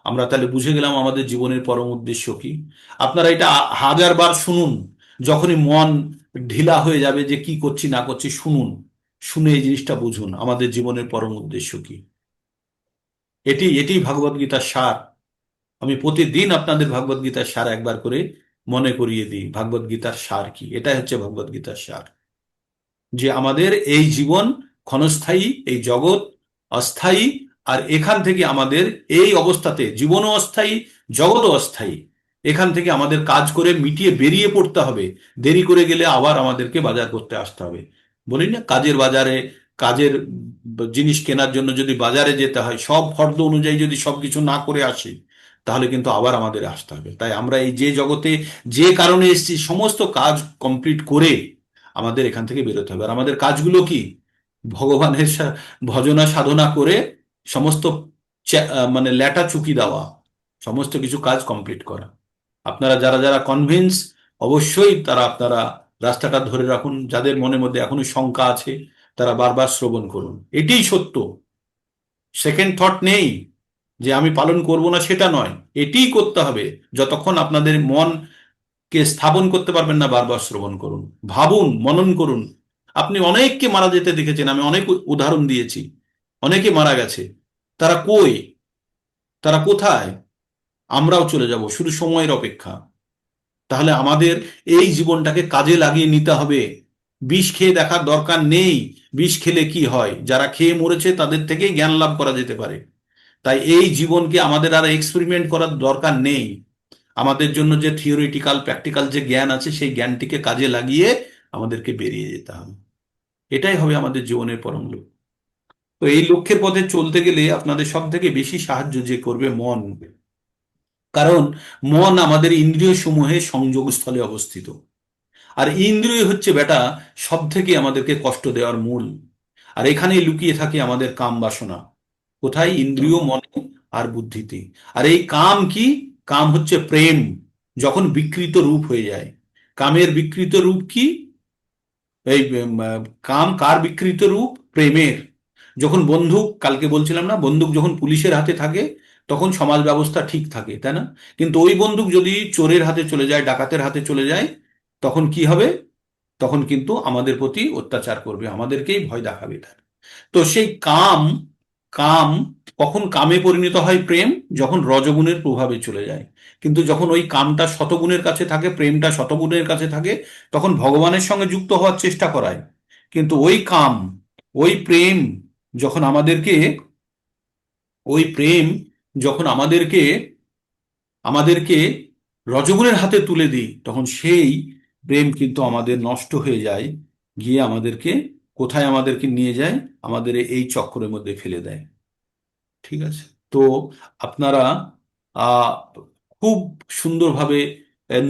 আমরা তাহলে বুঝে গেলাম আমাদের জীবনের পরম উদ্দেশ্য কি। আপনারা এটা 1000বার শুনুন, যখনই মন ঢিলা হয়ে যাবে যে কি করছি না করছি, শুনুন, শুনে এই জিনিসটা বুঝুন আমাদের জীবনের পরম উদ্দেশ্য কি। এটি এটি ভাগবত গীতার সার। আমি প্রতিদিন আপনাদের ভগবদ গীতার সার একবার করে মনে করিয়ে দিই, ভগবদ গীতার সার কি। এটা হচ্ছে ভগবদ গীতার সার, যে আমাদের এই জীবন ক্ষণস্থায়ী, এই জগৎ অস্থায়ী, আর এখান থেকে আমাদের এই অবস্থাতে জীবনও অস্থায়ী, জগৎও অস্থায়ী। এখান থেকে আমাদের কাজ করে মিটিয়ে বেরিয়ে পড়তে হবে। দেরি করে গেলে আবার আমাদেরকে বাজার করতে আসতে হবে। বলি না, কাজের বাজারে কাজের জিনিস কেনার জন্য যদি বাজারে যেতে হয়, সব ফর্দ অনুযায়ী যদি সবকিছু না করে আসি, তাহলে কিন্তু আবার আমাদের আসতে হবে। তাই আমরা এই যে জগতে যে কারণে এসেছি সমস্ত কাজ কমপ্লিট করে আমাদের এখান থেকে বেরোতে হবে। আর আমাদের কাজগুলো কি? ভগবানের ভজনা সাধনা করে সমস্ত মানে ল্যাটা চুকি দেওয়া, সমস্ত কিছু কাজ কমপ্লিট করা। আপনারা যারা যারা কনভিন্স, অবশ্যই তারা আপনারা রাস্তাটা ধরে রাখুন। যাদের মনের মধ্যে এখনো শঙ্কা আছে তারা বারবার শ্রবণ করুন। এটাই সত্য, সেকেন্ড থট নেই যে আমি পালন করব না, সেটা নয়, এটিই করতে হবে। যতক্ষণ আপনাদের মনকে স্থাপন করতে পারবেন না, বারবার শ্রবণ করুন, ভাবুন, মনন করুন। আপনি অনেককে মারা যেতে দেখেছেন, আমি অনেক উদাহরণ দিয়েছি। অনেকে মারা গেছে, তারা কই, তারা কোথায়? আমরাও চলে যাব, শুধু সময়ের অপেক্ষা। তাহলে আমাদের এই জীবনটাকে কাজে লাগিয়ে নিতে হবে। বিষ খেয়ে দেখার দরকার নেই বিষ খেলে কি হয়। যারা খেয়ে মরেছে তাদের থেকেই জ্ঞান লাভ করা যেতে পারে। তাই এই জীবনকে আমাদের আর এক্সপেরিমেন্ট করার দরকার নেই। আমাদের জন্য যে থিওরিটিক্যাল প্র্যাকটিক্যাল যে জ্ঞান আছে, সেই জ্ঞানটিকে কাজে লাগিয়ে আমাদেরকে বেরিয়ে যেতে হবে। এটাই হবে আমাদের জীবনের পরম লক্ষ্য। তো এই লক্ষ্যের পথে চলতে গেলে আপনাদের সব থেকে বেশি সাহায্য যে করবে মন। কারণ মন আমাদের ইন্দ্রিয় সমূহের সংযোগস্থলে অবস্থিত। আর ইন্দ্রিয় হচ্ছে বেটা সব থেকে আমাদেরকে কষ্ট দেওয়ার মূল। আর এখানেই লুকিয়ে থাকে আমাদের কাম বাসনা। কোথায়? ইন্দ্রিয়, মনে আর বুদ্ধিতে। আর এই কাম কি? কাম হচ্ছে প্রেম, যখন বিকৃত রূপ হয়ে যায়। কামের বিকৃত রূপ কি? এই কাম কার বিকৃত রূপ? প্রেমের। যখন বন্দুক, কালকে বলছিলাম না, বন্দুক যখন পুলিশের হাতে থাকে তখন সমাজ ব্যবস্থা ঠিক থাকে, তাই না? কিন্তু ওই বন্দুক যদি চোরের হাতে চলে যায়, ডাকাতের হাতে চলে যায়, তখন কি হবে? তখন কিন্তু আমাদের প্রতি অত্যাচার করবে, আমাদেরকেই ভয় দেখাবে। তো সেই কাম, কাম কখন কামে পরিণত হয়? প্রেম, যখন রজগুণের প্রভাবে চলে যায়। কিন্তু যখন ওই কামটা শতগুণের কাছে থাকে, প্রেমটা শতগুণের কাছে থাকে, তখন ভগবানের সঙ্গে যুক্ত হওয়ার চেষ্টা করায়। কিন্তু ওই কাম, ওই প্রেম যখন আমাদেরকে, ওই প্রেম যখন আমাদেরকে আমাদেরকে রজগুণের হাতে তুলে দিই, তখন সেই প্রেম কিন্তু আমাদের নষ্ট হয়ে যায়, গিয়ে আমাদেরকে কোথায় আমাদেরকে নিয়ে যায়? আমাদের এই চক্রের মধ্যে ফেলে দেয়। ঠিক আছে? তো আপনারা আহ খুব সুন্দরভাবে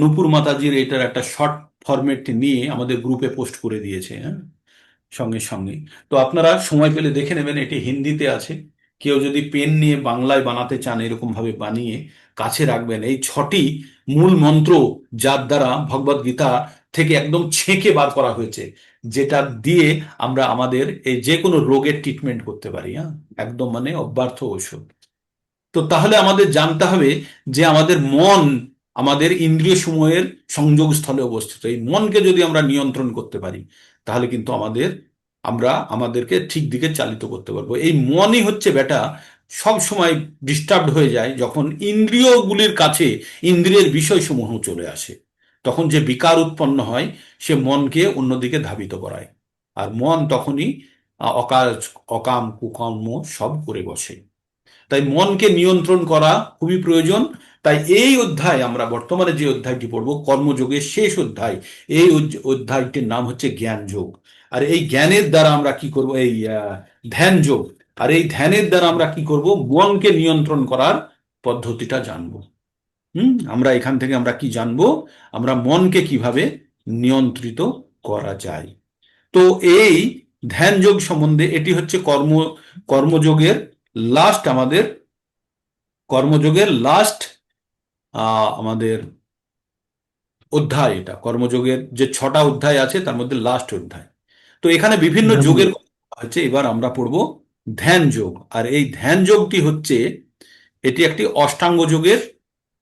নূপুর মাতাজির এটার একটা শর্ট ফরম্যাট নিয়ে আমাদের গ্রুপে পোস্ট করে দিয়েছে, হ্যাঁ, সঙ্গে সঙ্গে। তো আপনারা সময় পেলে দেখে নেবেন, এটি হিন্দিতে আছে। কেউ যদি পেন নিয়ে বাংলায় বানাতে চান, এরকম ভাবে বানিয়ে কাছে রাখবেন। এই 6টি মূল মন্ত্র, যার দ্বারা ভগবদ গীতা থেকে একদম ছেঁকে বার করা হয়েছে, যেটা দিয়ে আমরা আমাদের এই যে কোনো রোগের ট্রিটমেন্ট করতে পারি। হ্যাঁ, একদম মানে অব্যর্থ ঔষধ। তো তাহলে আমাদের জানতে হবে যে আমাদের মন আমাদের ইন্দ্রিয় সমূহের সংযোগস্থলে অবস্থিত। এই মনকে যদি আমরা নিয়ন্ত্রণ করতে পারি, তাহলে কিন্তু আমাদেরকে ঠিক দিকে চালিত করতে পারবো। এই মনই হচ্ছে বেটা সব সময় ডিস্টার্বড হয়ে যায় যখন ইন্দ্রিয়গুলির কাছে ইন্দ্রিয়ের বিষয়সমূহ চলে আসে। তখন যে বিকার উৎপন্ন হয়, সে মনকে অন্যদিকে ধাবিত করায়। আর মন তখনই অকাজ, অকাম, কুকর্ম সব করে বসে। তাই মনকে নিয়ন্ত্রণ করা খুবই প্রয়োজন। তাই এই অধ্যায়, আমরা বর্তমানে যে অধ্যায়টি পড়ব, কর্মযোগের শেষ অধ্যায়, এই অধ্যায়টির নাম হচ্ছে জ্ঞান যোগ। আর এই জ্ঞানের দ্বারা আমরা কি করব? এই ধ্যান যোগ। আর এই ধ্যানের দ্বারা আমরা কি করব? মনকে নিয়ন্ত্রণ করার পদ্ধতিটা জানবো। আমরা এখান থেকে আমরা কি জানবো? আমরা মনকে কিভাবে নিয়ন্ত্রিত করা যায়। তো এই ধ্যান যোগ সম্বন্ধে, এটি হচ্ছে কর্মযোগের লাস্ট, আমাদের কর্মযোগের লাস্ট আমাদের অধ্যায়। এটা কর্মযোগের যে 6টা অধ্যায় আছে তার মধ্যে লাস্ট অধ্যায়। তো এখানে বিভিন্ন যোগের কথা বলা হচ্ছে। এবার আমরা পড়ব ধ্যান যোগ। আর এই ধ্যান যোগটি হচ্ছে, এটি একটি অষ্টাঙ্গ যোগের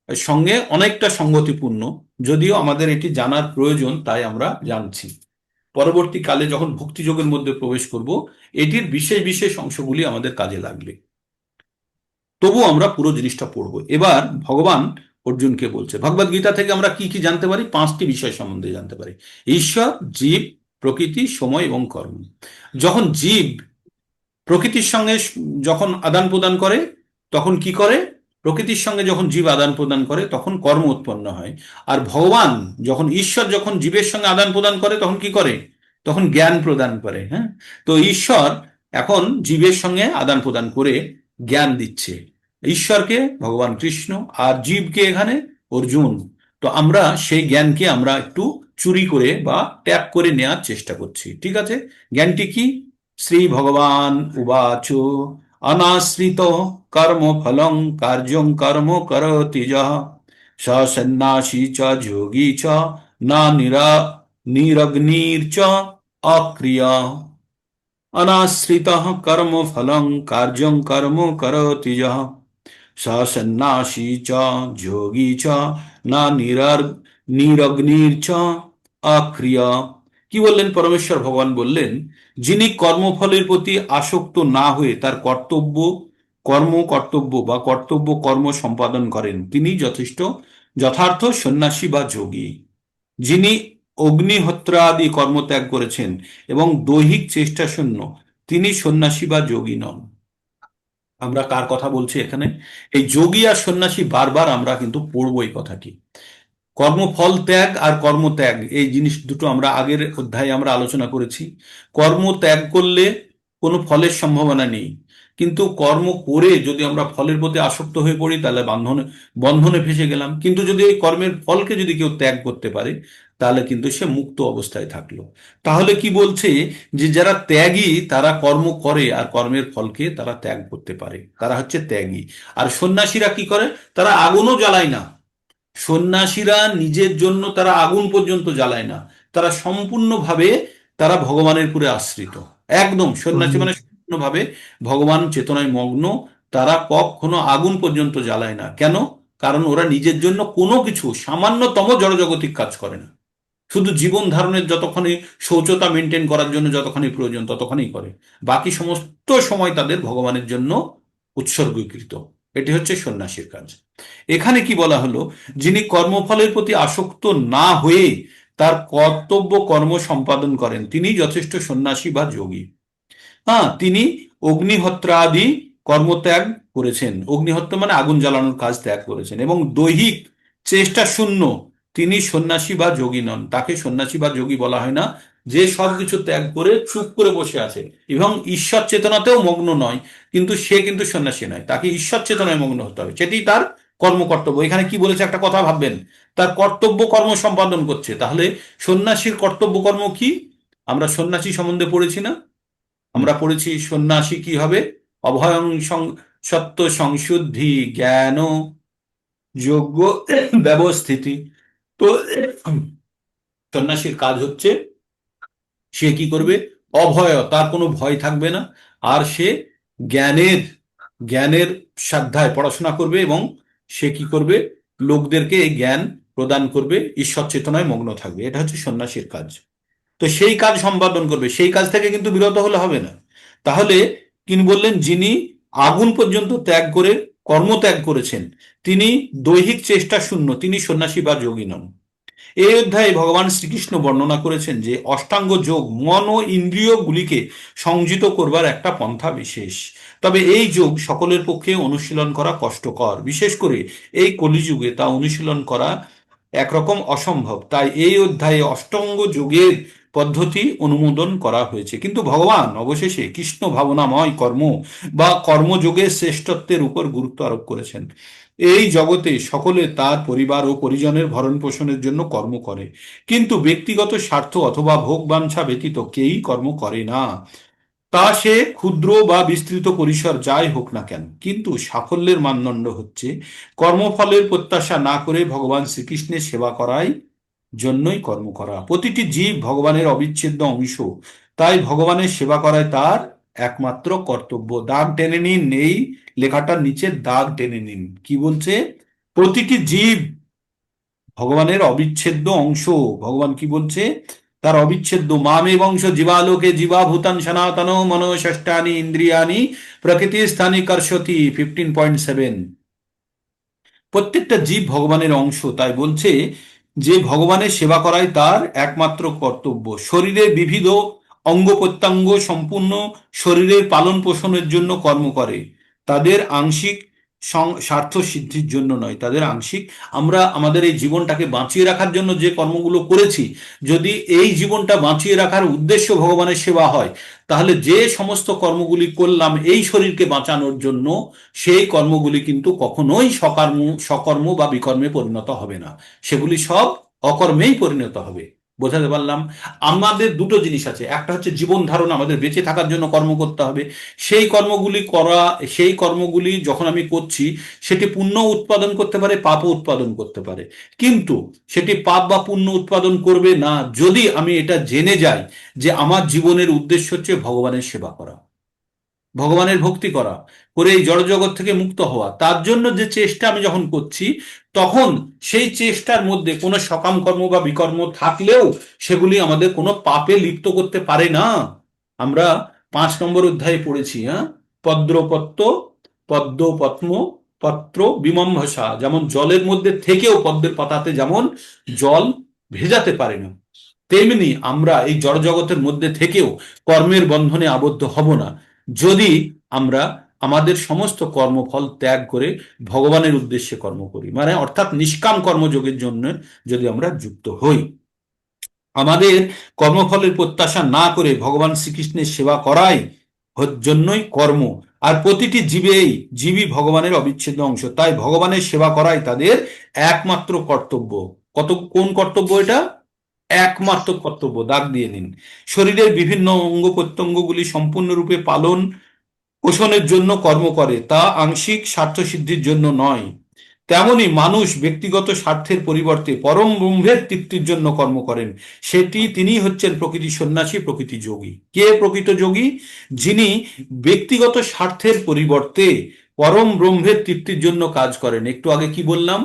সঙ্গে অনেকটা সঙ্গতিপূর্ণ, যদিও আমাদের এটি জানার প্রয়োজন, তাই আমরা জানছি। পরবর্তীকালে যখন ভক্তি যোগের মধ্যে প্রবেশ করব, এটির বিশেষ বিশেষ অংশগুলি আমাদের কাজে লাগবে। তবু আমরা পুরো জিনিসটা পড়বো। এবার ভগবান অর্জুনকে বলছে, ভগবদ গীতা থেকে আমরা কি কি জানতে পারি? 5টি বিষয় সম্বন্ধে জানতে পারি: ঈশ্বর, জীব, প্রকৃতি, সময় এবং কর্ম। যখন জীব প্রকৃতির সঙ্গে যখন আদান প্রদান করে, তখন কি করে? প্রকৃতির সঙ্গে যখন জীব আদান প্রদান করে, তখন কর্ম উৎপন্ন হয়। আর ভগবান যখন, ঈশ্বর যখন জীবের সঙ্গে আদান প্রদান করে, তখন কি করে? তখন জ্ঞান প্রদান করে। হ্যাঁ, তো ঈশ্বর এখন জীবের সঙ্গে আদান প্রদান করে জ্ঞান দিচ্ছে, ঈশ্বরকে ভগবান কৃষ্ণ আর জীবকে এখানে অর্জুন। তো আমরা সেই জ্ঞানকে আমরা একটু চুরি করে বা ট্যাপ করে নেওয়ার চেষ্টা করছি। ঠিক আছে, জ্ঞানটি কি? শ্রী ভগবান উবাচ অনাশ্রিত কর্ম ফলং কার্যং কর্ম করতি যঃ স সন্ন্যাসী চ যোগী চ না নিরগ্নির্চ অক্রিয়া। অনাশ্রিতঃ কর্ম ফলং কার্যং কর্ম করতি যঃ স সন্ন্যাসী চ যোগী চ না নিরগ্নির্চ অক্রিয়া। কি বললেন পরমেশ্বর ভগবান? বললেন, যিনি কর্মফলের প্রতি আসক্ত না হয়ে তার কর্তব্য বা কর্তব্য কর্ম সম্পাদন করেন, তিনি যথার্থ সন্ন্যাসী বা যোগী। যিনি অগ্নিহোত্রাদি কর্মত্যাগ করেছেন এবং দৈহিক চেষ্টা শূন্য, তিনি সন্ন্যাসী বা যোগী নন। আমরা কার কথা বলছি এখানে? এই যোগী আর সন্ন্যাসী বারবার আমরা কিন্তু পড়বো এই কথাটি। কর্মফল ত্যাগ আর কর্মত্যাগ, এই জিনিস দুটো আমরা আগের অধ্যায়ে আমরা আলোচনা করেছি। কর্ম ত্যাগ করলে কোনো ফলের সম্ভাবনা নেই, কিন্তু কর্ম করে যদি আমরা ফলের প্রতি আসক্ত হয়ে পড়ি তাহলে বন্ধনে ফেসে গেলাম। কিন্তু যদি এই কর্মের ফলকে যদি কেউ ত্যাগ করতে পারে তাহলে কিন্তু সে মুক্ত অবস্থায় থাকলো। তাহলে কি বলছে? যে যারা ত্যাগী তারা কর্ম করে আর কর্মের ফলকে তারা ত্যাগ করতে পারে, তারা হচ্ছে ত্যাগী। আর সন্ন্যাসীরা কি করে? তারা আগুনও জ্বালায় না। সন্ন্যাসীরা নিজের জন্য তারা আগুন পর্যন্ত জ্বালায় না, তারা সম্পূর্ণভাবে তারা ভগবানের পুরে আশ্রিত। একদম সন্ন্যাসী মানে সম্পূর্ণভাবে ভগবান চেতনায় মগ্ন, তারা কখনো আগুন পর্যন্ত জ্বালায় না। কেন? কারণ ওরা নিজের জন্য কোনো কিছু সামান্যতম জড়জাগতিক কাজ করে না, শুধু জীবন ধারণের যতক্ষণই শৌচতা মেনটেন করার জন্য যতখানি প্রয়োজন ততখানি করে, বাকি সমস্ত সময় তাদের ভগবানের জন্য উৎসর্গীকৃত। এটি হচ্ছে সন্ন্যাসীর কাজ। এখানে কি বলা হলো? যিনি কর্মফলের প্রতি আসক্ত না হয়ে তার কর্তব্য কর্ম সম্পাদন করেন, তিনি যথেষ্ট সন্ন্যাসী বা যোগী। হ্যাঁ, তিনি অগ্নিহোত্রাদি কর্মত্যাগ করেছেন, অগ্নিহোত্র মানে আগুন জ্বালানোর কাজ ত্যাগ করেছেন, এবং দৈহিক চেষ্টা শূন্য, তিনি সন্ন্যাসী বা যোগী নন। তাকে সন্ন্যাসী বা যোগী বলা হয় না যে সবকিছু ত্যাগ করে চুপ করে বসে আছে এবং ঈশ্বর চেতনাতেও মগ্ন নয়, কিন্তু সে কিন্তু সন্ন্যাসী নয়। তাকে ঈশ্বর চেতনায় মগ্ন হতে হবে, সেটি তার কর্তব্য। এখানে কি বলেছে একটা কথা ভাববেন, তার কর্তব্য কর্ম সম্পাদন করছে। তাহলে সন্ন্যাসীর কর্তব্য কর্ম কি? আমরা সন্ন্যাসী সম্বন্ধে পড়েছি না? আমরা পড়েছি সন্ন্যাসী কি হবে? অভয়ং সত্য সংশুদ্ধি জ্ঞান যোগ্য ব্যবস্থিতি। তো সন্ন্যাসীর কাজ হচ্ছে সে কি করবে? অভয়, তার কোনো ভয় থাকবে না, আর সে জ্ঞানের জ্ঞানের সাধ্যায় পড়াশোনা করবে এবং সে কি করবে? লোকদেরকে এই জ্ঞান প্রদান করবে, ঈশ্বর চেতনায় মগ্ন থাকবে। এটা হচ্ছে সন্ন্যাসীর কাজ। তো সেই কাজ সম্পাদন করবে, সেই কাজ থেকে কিন্তু বিরত হলে হবে না। তাহলে তিনি বললেন, যিনি আগুন পর্যন্ত ত্যাগ করে কর্মত্যাগ করেছেন, তিনি দৈহিক চেষ্টা শূন্য, তিনি সন্ন্যাসী বা যোগী নন। এই অধ্যায়ে ভগবান শ্রীকৃষ্ণ বর্ণনা করেছেন যে অষ্টাঙ্গ যোগ মন ও ইন্দ্রিয়গুলিকে সংযত করবার একটা পন্থা বিশেষ। তবে এই যোগ সকলের পক্ষে অনুশীলন করা কষ্টকর, বিশেষ করে এই কলিযুগে তা অনুশীলন করা একরকম অসম্ভব। তাই এই অধ্যায়ে অষ্টাঙ্গ যোগের পদ্ধতি অনুমোদন করা হয়েছে। কিন্তু ভগবান অবশেষে কৃষ্ণ ভাবনাময় কর্ম বা কর্মযোগের শ্রেষ্ঠত্বের উপর গুরুত্ব আরোপ করেছেন। এই জগতে সকলে তার পরিবার ও পরিজনের ভরণ পোষণের জন্য কর্ম করে, কিন্তু ব্যক্তিগত স্বার্থ অথবা ভোগ বাঞ্ছা ব্যতীত কেউই কর্ম করে না, তা সে ক্ষুদ্র বা বিস্তৃত পরিসর যাই হোক না কেন। কিন্তু সাফল্যের মানদণ্ড হচ্ছে কর্মফলের প্রত্যাশা না করে ভগবান শ্রীকৃষ্ণের সেবা করাই জন্যই কর্ম করা। প্রতিটি জীব ভগবানের অবিচ্ছেদ্য অংশ, তাই ভগবানের সেবা করায় তার একমাত্র কর্তব্য। দাগ টেনে নিন, এই লেখাটার নিচে দাগ টেনে নিন। কি বলছে? প্রতিটি জীব ভগবানের অবিচ্ছেদ্য অংশ। ভগবান কি বলছে? তার অবিচ্ছেদ্য। মামে বংশ জীবালোকে জীবাভূতান সনাতন মনো ষষ্ঠানি ইন্দ্রিয়ানি প্রকৃতি স্থানী কর্ষতি 15.7। প্রত্যেকটা জীব ভগবানের অংশ, তাই বলছে যে ভগবানের সেবা করাই তার একমাত্র কর্তব্য। শরীরের বিবিধ অঙ্গ প্রত্যঙ্গ সম্পূর্ণ শরীরের পালন পোষণের জন্য কর্ম করে, তাদের আংশিক স্বার্থ সিদ্ধির জন্য নয়, তাদের আংশিক। আমরা আমাদের এই জীবনটাকে বাঁচিয়ে রাখার জন্য যে কর্মগুলো করেছি, যদি এই জীবনটা বাঁচিয়ে রাখার উদ্দেশ্য ভগবানের সেবা হয়, তাহলে যে সমস্ত কর্মগুলি করলাম এই শরীরকে বাঁচানোর জন্য, সেই কর্মগুলি কিন্তু কখনোই সকর্ম বা বিকর্মে পরিণত হবে না, সেগুলি সব অকর্মেই পরিণত হবে। বোঝাতে পারলাম? আমাদের দুটো জিনিস আছে, একটা হচ্ছে জীবন ধারণ, আমাদের বেঁচে থাকার জন্য কর্ম করতে হবে। সেই কর্মগুলি যখন আমি করছি, সেটি পুণ্য উৎপাদন করতে পারে, পাপও উৎপাদন করতে পারে। কিন্তু সেটি পাপ বা পুণ্য উৎপাদন করবে না যদি আমি এটা জেনে যাই যে আমার জীবনের উদ্দেশ্য হচ্ছে ভগবানের সেবা করা, ভগবানের ভক্তি করা, করে এই জড়জগৎ থেকে মুক্ত হওয়া। তার জন্য যে চেষ্টা আমি যখন করছি, তখন সেই চেষ্টার মধ্যে কোনো সকাম কর্ম বা বিকর্ম থাকলেও সেগুলি আমাদের কোনো পাপে লিপ্ত করতে পারে না। আমরা 5 নম্বর অধ্যায়ে পড়েছি, হ্যাঁ, পদ্মপত্র, পদ্ম পত্র বিমম্ভসা, যেমন জলের মধ্যে থেকেও পদ্মের পাতাতে যেমন জল ভেজাতে পারে না, তেমনি আমরা এই জড়জগতের মধ্যে থেকেও কর্মের বন্ধনে আবদ্ধ হব না, যদি আমরা আমাদের সমস্ত কর্মফল ত্যাগ করে ভগবানের উদ্দেশ্যে কর্ম করি, মানে অর্থাৎ নিষ্কাম কর্মযোগের জন্য যদি আমরা যুক্ত হই। আমাদের কর্মফলের প্রত্যাশা না করে ভগবান শ্রীকৃষ্ণের সেবা করাই জন্যই কর্ম। আর প্রতিটি জীবই ভগবানের অবিচ্ছেদ্য অংশ, তাই ভগবানের সেবা করাই তাদের একমাত্র কর্তব্য। কোন কর্তব্য এটা? একমাত্র কর্তব্য, দাগ দিয়ে নিন। শরীরের বিভিন্ন অঙ্গ প্রত্যঙ্গগুলি সম্পূর্ণরূপে পালন পোষণের জন্য কর্ম করে, তা আংশিক স্বার্থ সিদ্ধির জন্য নয়। তেমনি মানুষ ব্যক্তিগত স্বার্থের পরিবর্তে পরম ব্রহ্মের তৃপ্তির জন্য কর্ম করেন। তিনি হচ্ছেন প্রকৃতি সন্ন্যাসী, প্রকৃতি যোগী। কে প্রকৃত যোগী? যিনি ব্যক্তিগত স্বার্থের পরিবর্তে পরম ব্রহ্মের তৃপ্তির জন্য কাজ করেন। একটু আগে কি বললাম?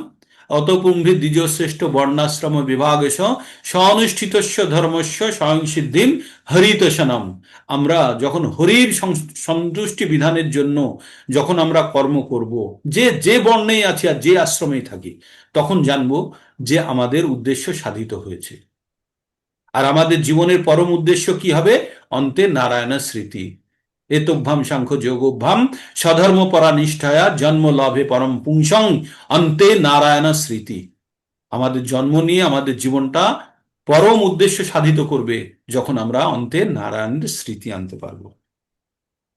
অতপুম্ভি দ্বিজশ্রেষ্ঠ বর্ণাশ্রম বিভাগেশ স্বনুষ্ঠিতস্য ধর্মস্য স্বয়ংসিদ্ধিম হরিতোষণম। আমরা যখন হরির সন্তুষ্টি বিধানের জন্য যখন আমরা কর্ম করব, যে বর্ণেই আছি আর যে আশ্রমেই থাকি, তখন জানবো যে আমাদের উদ্দেশ্য সাধিত হয়েছে। আর আমাদের জীবনের পরম উদ্দেশ্য কি হবে? অন্তে নারায়ণ স্মৃতি। এতভ্যাম সাংখ্য যোগভ্যাম স্বধর্মপরা নিষ্ঠায়া জন্ম লাভে পরম পুংসং অন্তে নারায়ণ স্মৃতি। আমাদের জন্ম নিয়ে আমাদের জীবনটা পরম উদ্দেশ্য সাধিত করবে যখন আমরা অন্তে নারায়ণের স্মৃতি আনতে পারবো।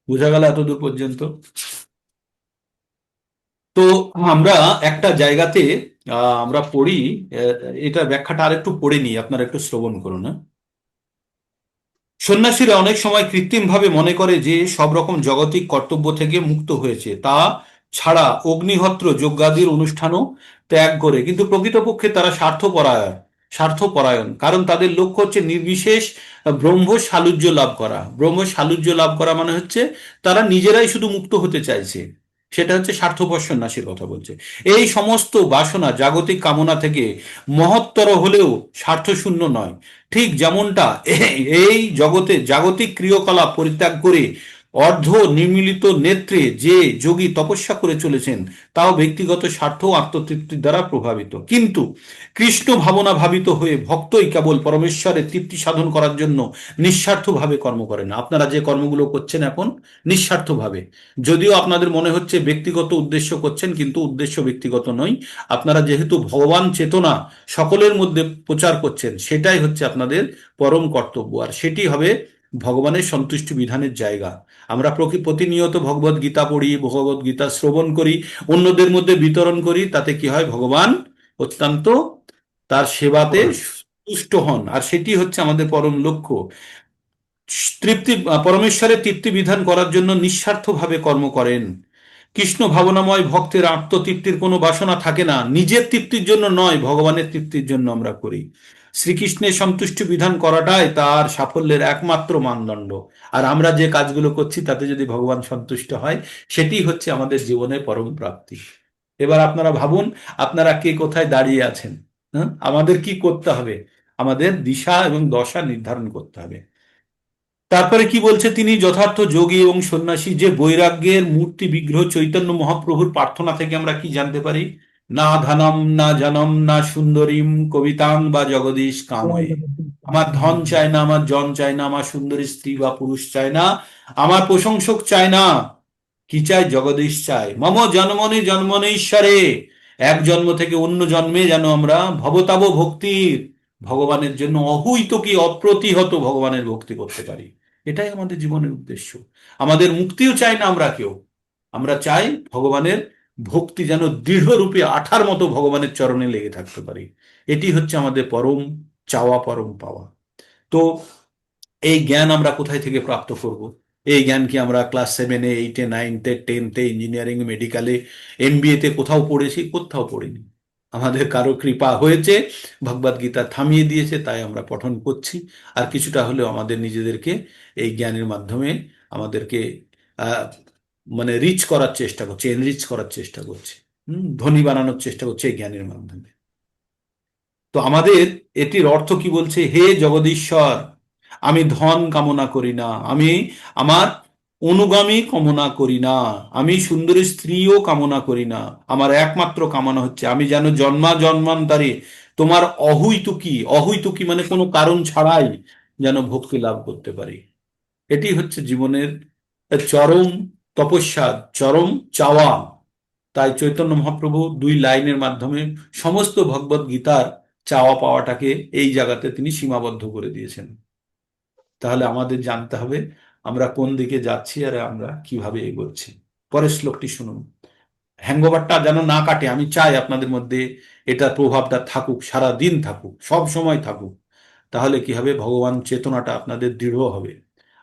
বোঝা গেল এতদূর পর্যন্ত? তো আমরা একটা জায়গাতে আমরা পড়ি, এটা ব্যাখ্যাটা আরেকটু পড়ে নিই, আপনারা একটু শ্রবণ করুন। হ্যাঁ? সন্ন্যাসীরা অনেক সময় কৃত্রিমভাবে মনে করে যে সব রকম জাগতিক কর্তব্য থেকে মুক্ত হয়েছে, তা ছাড়া অগ্নিহোত্র যজ্ঞাদির অনুষ্ঠানও ত্যাগ করে, কিন্তু প্রকৃতপক্ষে তারা স্বার্থপরায়ণ, কারণ তাদের লক্ষ্য হচ্ছে নির্বিশেষ ব্রহ্ম সালুজ্য লাভ করা। ব্রহ্ম সালুজ্য লাভ করা মানে হচ্ছে তারা নিজেরাই শুধু মুক্ত হতে চাইছে, সেটা হচ্ছে স্বার্থপর সন্ন্যাসীর কথা বলছে। এই সমস্ত বাসনা জাগতিক কামনা থেকে মহত্তর হলেও স্বার্থশূন্য নয়। ঠিক যেমনটা এই জগতে জাগতিক ক্রিয়াকলাপ পরিত্যাগ করে অর্ধ নির্মিলিত নেত্রে যে যোগী তপস্যা করে চলেছেন, তাও ব্যক্তিগত স্বার্থ ও আত্মতৃপ্তির দ্বারা প্রভাবিত, কিন্তু কৃষ্ণ ভাবনা ভাবিত হয়ে ভক্তই কেবল পরমেশ্বরের তৃপ্তি সাধন করার জন্য নিঃস্বার্থভাবে কর্ম করেন। আপনারা যে কর্মগুলো করছেন এখন নিঃস্বার্থভাবে, যদিও আপনাদের মনে হচ্ছে ব্যক্তিগত উদ্দেশ্য করছেন, কিন্তু উদ্দেশ্য ব্যক্তিগত নয়। আপনারা যেহেতু ভগবান চেতনা সকলের মধ্যে প্রচার করছেন, সেটাই হচ্ছে আপনাদের পরম কর্তব্য, আর সেটি হবে ভগবানের সন্তুষ্টি বিধানের জায়গা। আমরা প্রতিনিয়ত ভগবত গীতা পড়ি, ভগবত গীতা শ্রবণ করি, অন্যদের মধ্যে বিতরণ করি, তাতে কি হয়? ভগবান অত্যন্ত তার সেবাতে তুষ্ট হন, আর সেটি হচ্ছে আমাদের পরম লক্ষ্য। পরমেশ্বরের তৃপ্তি বিধান করার জন্য নিঃস্বার্থভাবে কর্ম করেন। কৃষ্ণ ভাবনাময় ভক্তের আত্মতৃপ্তির কোনো বাসনা থাকে না, নিজের তৃপ্তির জন্য নয়, ভগবানের তৃপ্তির জন্য আমরা করি। শ্রীকৃষ্ণের সন্তুষ্টি বিধান করাটাই তার সাফল্যের একমাত্র মানদণ্ড। আর আমরা যে কাজগুলো করছি তাতে যদি ভগবান সন্তুষ্ট হয়, সেটি হচ্ছে আমাদের জীবনের পরম প্রাপ্তি। এবার আপনারা ভাবুন, আপনারা কে কোথায় দাঁড়িয়ে আছেন। হ্যাঁ, আমাদের কি করতে হবে? আমাদের দিশা এবং দশা নির্ধারণ করতে হবে। তারপরে কি বলছে তিনি? যথার্থ যোগী এবং সন্ন্যাসী যে বৈরাগ্যের মূর্তি বিগ্রহ চৈতন্য মহাপ্রভুর প্রার্থনা থেকে আমরা কি জানতে পারি? না ধনম না জনম না সুন্দরীম কবিতাং বা জগদীশ কাময়ে। আমার ধন চাই না, আমার জন চাই না, আমার সুন্দরী স্ত্রী বা পুরুষ চাই না, আমার প্রশংসক চাই না, কি চায়? জগদীশ চায়। মম জন্মনি জন্মনেশ্বরে, এক জন্ম থেকে অন্য জন্মে যেন আমরা ভবতাব ভক্তির, ভগবানের জন্য অহৈত কি অপ্রতিহত ভগবানের ভক্তি করতে পারি। এটাই আমাদের জীবনের উদ্দেশ্য। আমাদের মুক্তিও চাই না আমরা কেউ, আমরা চাই ভগবানের ভক্তি যেন দৃঢ় রূপে আঠার মতো ভগবানের চরণে লেগে থাকতে পারি। এটি হচ্ছে আমাদের পরম চাওয়া, পরম পাওয়া। তো এই জ্ঞান আমরা কোথায় থেকে প্রাপ্ত করব? এই জ্ঞান কি আমরা ক্লাস 7-এ, 8-এ, 9-তে, 10-তে, ইঞ্জিনিয়ারিং, মেডিকেলে, এমবিএতে কোথাও পড়েছি? কোথাও পড়িনি। আমাদের কারো কৃপা হয়েছে, ভগবদ গীতা থামিয়ে দিয়েছে, তাই আমরা পঠন করছি। আর কিছুটা হলেও আমাদের নিজেদেরকে এই জ্ঞানের মাধ্যমে আমাদেরকে আহ, মানে রিচ করার চেষ্টা করছি, এনরিচ করার চেষ্টা করছি, ধনী বানানোর চেষ্টা করছি এই জ্ঞানের মাধ্যমে। তো আমাদের এটির অর্থ কি বলছে? হে জগদীশ্বর, আমি ধন কামনা করি না, আমি আমার অনুগামী কামনা করি না, আমি সুন্দরী স্ত্রীও কামনা করি না। আমার একমাত্র কামনা হচ্ছে আমি যেন জন্মা জন্মান্তরে তোমার অহৈতুকী, অহৈতুকী মানে কোনো কারণ ছাড়াই যেন ভক্তি লাভ করতে পারি। এটি হচ্ছে জীবনের চরম তপস্যা, চরম চাওয়া। তাই চৈতন্য মহাপ্রভু 2 লাইনের মাধ্যমে সমস্ত ভগবদ গীতার চাওয়া পাওয়াটাকে এই জায়গাতে তিনি সীমাবদ্ধ করে দিয়েছেন। তাহলে আমাদের জানতে হবে আমরা কোন দিকে যাচ্ছি আর আমরা কিভাবে এগোচ্ছি। পরের শ্লোকটি শুনুন। হ্যাঙ্গওভারটা যেন না কাটে, আমি চাই আপনাদের মধ্যে এটার প্রভাবটা থাকুক, সারা দিন থাকুক, সব সময় থাকুক। তাহলে কি হবে? ভগবান চেতনাটা আপনাদের দৃঢ় হবে।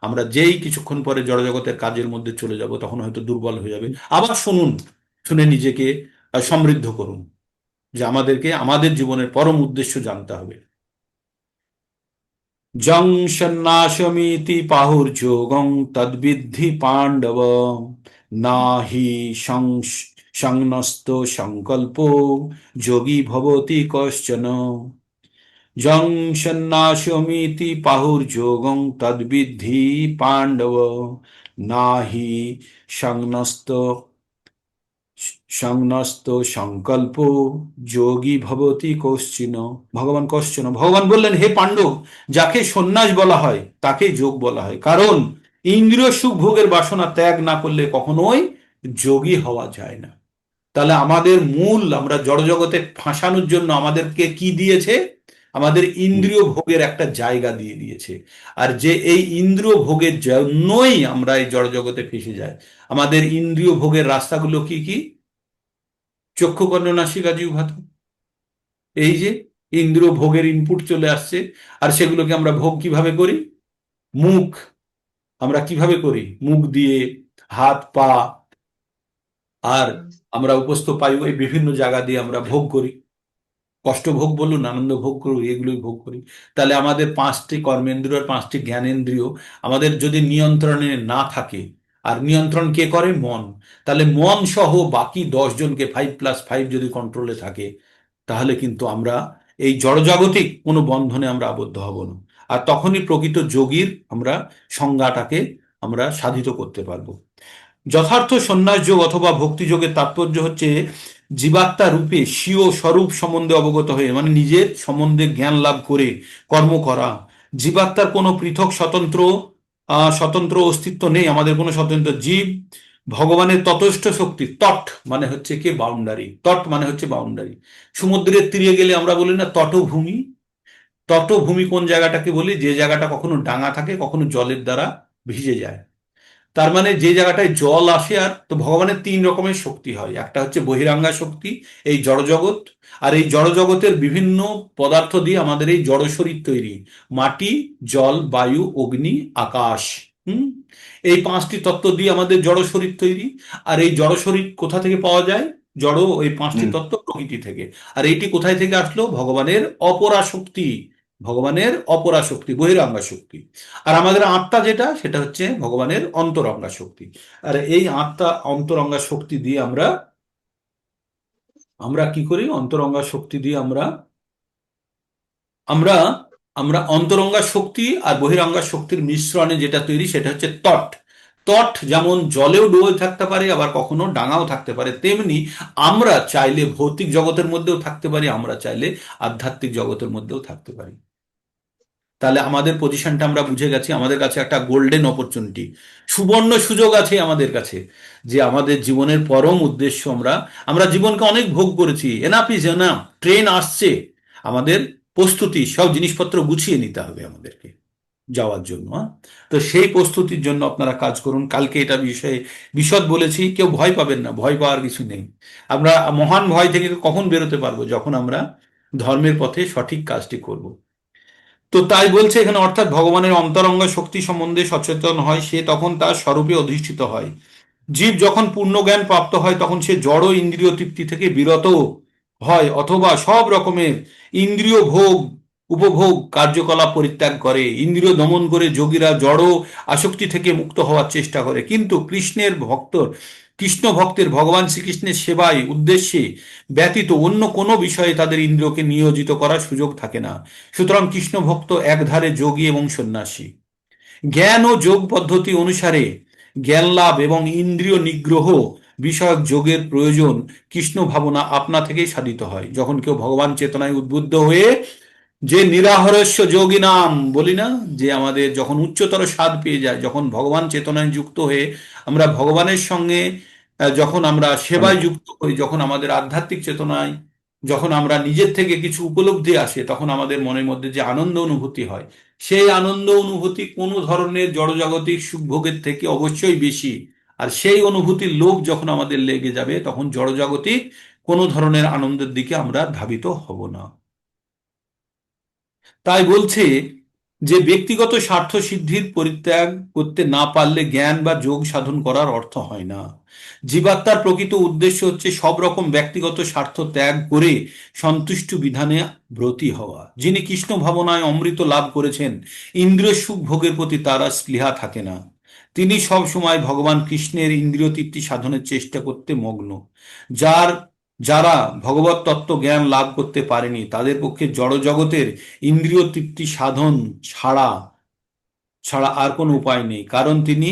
আমরা যেই কিছুক্ষণ পরে জড়জগতের কাজের মধ্যে চলে যাব তখন হয়তো দুর্বল হয়ে যাবে। আবার শুনুন, শুনে নিজেকে সমৃদ্ধ করুন, যে আমাদেরকে আমাদের জীবনের পরম উদ্দেশ্য জানতে হবে। জং সন্ন্যাসমিতি পাহুর্যোগং তদ্বিদ্ধি পাণ্ডব, নাহি সংনস্ত সংকল্প যোগী ভবতি কশ্চন। জং সন্ন্যাসমিতি পাহুর্যোগং তদ্বিদ্ধি পাণ্ডব, নাহি সংনস্ত সংনস্ত সংকল্প যোগী ভবতি কশ্চিন। ভগবান কশ্চন, ভগবান বললেন হে পাণ্ডব, যাকে সন্ন্যাস বলা হয় তাকে যোগ বলা হয়, কারণ ইন্দ্রিয় সুখ ভোগের বাসনা ত্যাগ না করলে কখনোই যোগী হওয়া যায় না। তাহলে আমাদের মূল, আমরা জড়জগতে ফাঁসানোর জন্য আমাদেরকে কি দিয়েছে? আমাদের ইন্দ্রিয় ভোগের একটা জায়গা দিয়ে দিয়েছে। আর যে এই ইন্দ্রিয় ভোগের জন্যই আমরা এই জড়জগতে ফেসে যাই। আমাদের ইন্দ্রিয় ভোগের রাস্তাগুলো কি কি? চক্ষু কর্ণ নাসিকা জিহ্বা। এই যে ইন্দ্রিয় ভোগের ইনপুট চলে আসছে, আর সেগুলোকে আমরা ভোগ কিভাবে করি? মুখ। আমরা কিভাবে করি? মুখ দিয়ে, হাত পা, আর আমরা উপস্থ পাই, এই বিভিন্ন জায়গা দিয়ে আমরা ভোগ করি। কষ্ট ভোগ বলুন, আনন্দ ভোগ করুন, এগুলোই ভোগ করি। তাহলে আমাদের 5টি কর্মেন্দ্রিয় আর 5টি জ্ঞানেন্দ্রিয় আমাদের যদি নিয়ন্ত্রণে না থাকে, আর নিয়ন্ত্রণ কে করে? মন। তাহলে মন সহ বাকি 10 জনকে 5+5 যদি কন্ট্রোলে থাকে, তাহলে কিন্তু আমরা এই জড়জাগতিক কোনো বন্ধনে আমরা আবদ্ধ হব না। আর তখনই প্রকৃত যোগীর আমরা সংজ্ঞাটাকে আমরা সাধিত করতে পারবো। যথার্থ সন্ন্যাস যোগ অথবা ভক্তি যোগের তাৎপর্য হচ্ছে জীবাত্মা রূপে স্বীয় স্বরূপ সম্বন্ধে অবগত হয়ে, মানে নিজের সম্বন্ধে জ্ঞান লাভ করে কর্ম করা। জীবাত্মার কোনো পৃথক স্বতন্ত্র স্বতন্ত্র অস্তিত্ব নেই, আমাদের কোনো স্বতন্ত্র জীব ভগবানের ততস্থ শক্তি। তট মানে হচ্ছে কি? বাউন্ডারি। তট মানে হচ্ছে বাউন্ডারি। সমুদ্রের তীরে গেলে আমরা বলি না তটভূমি? তটভূমি কোন জায়গাটাকে বলি? যে জায়গাটা কখনো ডাঙা থাকে, কখনো জলের দ্বারা ভিজে যায়। তার মানে যে জায়গাটায় জল আসে। আর তো ভগবানের 3 রকমের শক্তি হয়। একটা হচ্ছে বহিরাঙ্গা শক্তি, এই জড়জগৎ। আর এই জড়জগতের বিভিন্ন পদার্থ দিয়ে আমাদের এই জড় শরীর তৈরি। মাটি, জল, বায়ু, অগ্নি, আকাশ। হুম এই 5টি তত্ত্ব দিয়ে আমাদের জড় শরীর তৈরি। আর এই জড় শরীর কোথা থেকে পাওয়া যায়? জড় এই 5টি তত্ত্ব প্রকৃতি থেকে। আর এইটি কোথায় থেকে আসলো? ভগবানের অপরা শক্তি, ভগবানের অপরা শক্তি, বহিরাঙ্গা শক্তি। আর আমাদের আত্মা যেটা, সেটা হচ্ছে ভগবানের অন্তরঙ্গা শক্তি। আর এই আত্মা অন্তরঙ্গা শক্তি দিয়ে আমরা আমরা কি করি? অন্তরঙ্গা শক্তি দিয়ে আমরা আমরা আমরা অন্তরঙ্গা শক্তি আর বহিরঙ্গা শক্তির মিশ্রণে যেটা তৈরি, সেটা হচ্ছে তট। তট যেমন জলেও ডুবে থাকতে পারে, আবার কখনো ডাঙাও থাকতে পারে, তেমনি আমরা চাইলে ভৌতিক জগতের মধ্যেও থাকতে পারি, আমরা চাইলে আধ্যাত্মিক জগতের মধ্যেও থাকতে পারি। তাহলে আমাদের পজিশনটা আমরা বুঝে গেছি। আমাদের কাছে একটা গোল্ডেন অপরচুনিটি, সুবর্ণ সুযোগ আছে আমাদের কাছে, যে আমাদের জীবনের পরম উদ্দেশ্য, আমরা আমরা জীবনকে অনেক ভোগ করেছি, এনাফ ইজ এনাফ, ট্রেন আসছে, আমাদের প্রস্তুতি, সব জিনিসপত্র গুছিয়ে নিতে হবে আমাদেরকে যাওয়ার জন্য, হ্যাঁ? তো সেই প্রস্তুতির জন্য আপনারা কাজ করুন। কালকে এটা বিষয়ে বিশদ বলেছি, কেউ ভয় পাবেন না, ভয় পাওয়ার কিছু নেই। আমরা মহান ভয় থেকে কখন বেরোতে পারবো? যখন আমরা ধর্মের পথে সঠিক কাজটি করব। তো তাই বলছে এখানে, অর্থাৎ ভগবানের অন্তরঙ্গ শক্তি সম্বন্ধে সচেতন হয়, সে তখন তার স্বরূপে অধিষ্ঠিত হয়। জীব যখন পূর্ণ জ্ঞান প্রাপ্ত হয় তখন সে জড় ইন্দ্রিয় তৃপ্তি থেকে বিরত হয়, অথবা সব রকমের ইন্দ্রিয় ভোগ উপভোগ কার্যকলাপ পরিত্যাগ করে। ইন্দ্রিয় দমন করে যোগীরা জড় আসক্তি থেকে মুক্ত হওয়ার চেষ্টা করে। কিন্তু কৃষ্ণ ভক্তের ভগবান শ্রীকৃষ্ণের সেবায় উদ্দেশ্যে ব্যতীত অন্য কোনো বিষয়ে তাদের ইন্দ্রিয়কে নিয়োজিত করার সুযোগ থাকে না। সুতরাং কৃষ্ণ ভক্ত একধারে যোগী এবং সন্ন্যাসী। জ্ঞান ও যোগ পদ্ধতি অনুসারে জ্ঞান লাভ এবং ইন্দ্রিয় নিগ্রহ বিষয়ক যোগের প্রয়োজন কৃষ্ণ ভাবনা আপনা থেকেই সাধিত হয়। যখন কেউ ভগবান চেতনায় উদ্বুদ্ধ হয়ে, যে নিরাহরস্য যোগী নাম বলি না, যে আমাদের যখন উচ্চতর স্বাদ পেয়ে যায়, যখন ভগবান চেতনায় যুক্ত হয়ে আমরা ভগবানের সঙ্গে যখন আমরা সেবায় যুক্ত হই, যখন আমাদের আধ্যাত্মিক চেতনায় যখন আমরা নিজের থেকে কিছু উপলব্ধি আসে, তখন আমাদের মনের মধ্যে যে আনন্দ অনুভূতি হয়, সেই আনন্দ অনুভূতি কোনো ধরনের জড়জাগতিক সুখভোগের থেকে অবশ্যই বেশি। আর সেই অনুভূতির লোভ যখন আমাদের লেগে যাবে, তখন জড়জাগতিক কোনো ধরনের আনন্দের দিকে আমরা ধাবিত হব না। তাই বলছে যে ব্যক্তিগত স্বার্থ সিদ্ধির পরিত্যাগ করতে না পারলে জ্ঞান বা যোগ সাধন করার অর্থ হয় না। জীবাত্মার প্রকৃত উদ্দেশ্য হচ্ছে সব রকম ব্যক্তিগত স্বার্থ ত্যাগ করে সন্তুষ্ট বিধানে ব্রতী হওয়া। যিনি কৃষ্ণ ভাবনায় অমৃত লাভ করেছেন, ইন্দ্রিয় সুখ ভোগের প্রতি তার আর স্পৃহা থাকে না। তিনি সব সময় ভগবান কৃষ্ণের ইন্দ্রিয় তৃপ্তি সাধনের চেষ্টা করতে মগ্ন। যার যারা ভগবত তত্ত্ব জ্ঞান লাভ করতে পারেনি, তাদের পক্ষে জড়জগতের ইন্দ্রিয় তৃপ্তি সাধন ছাড়া ছাড়া আর কোনো উপায় নেই। কারণ তিনি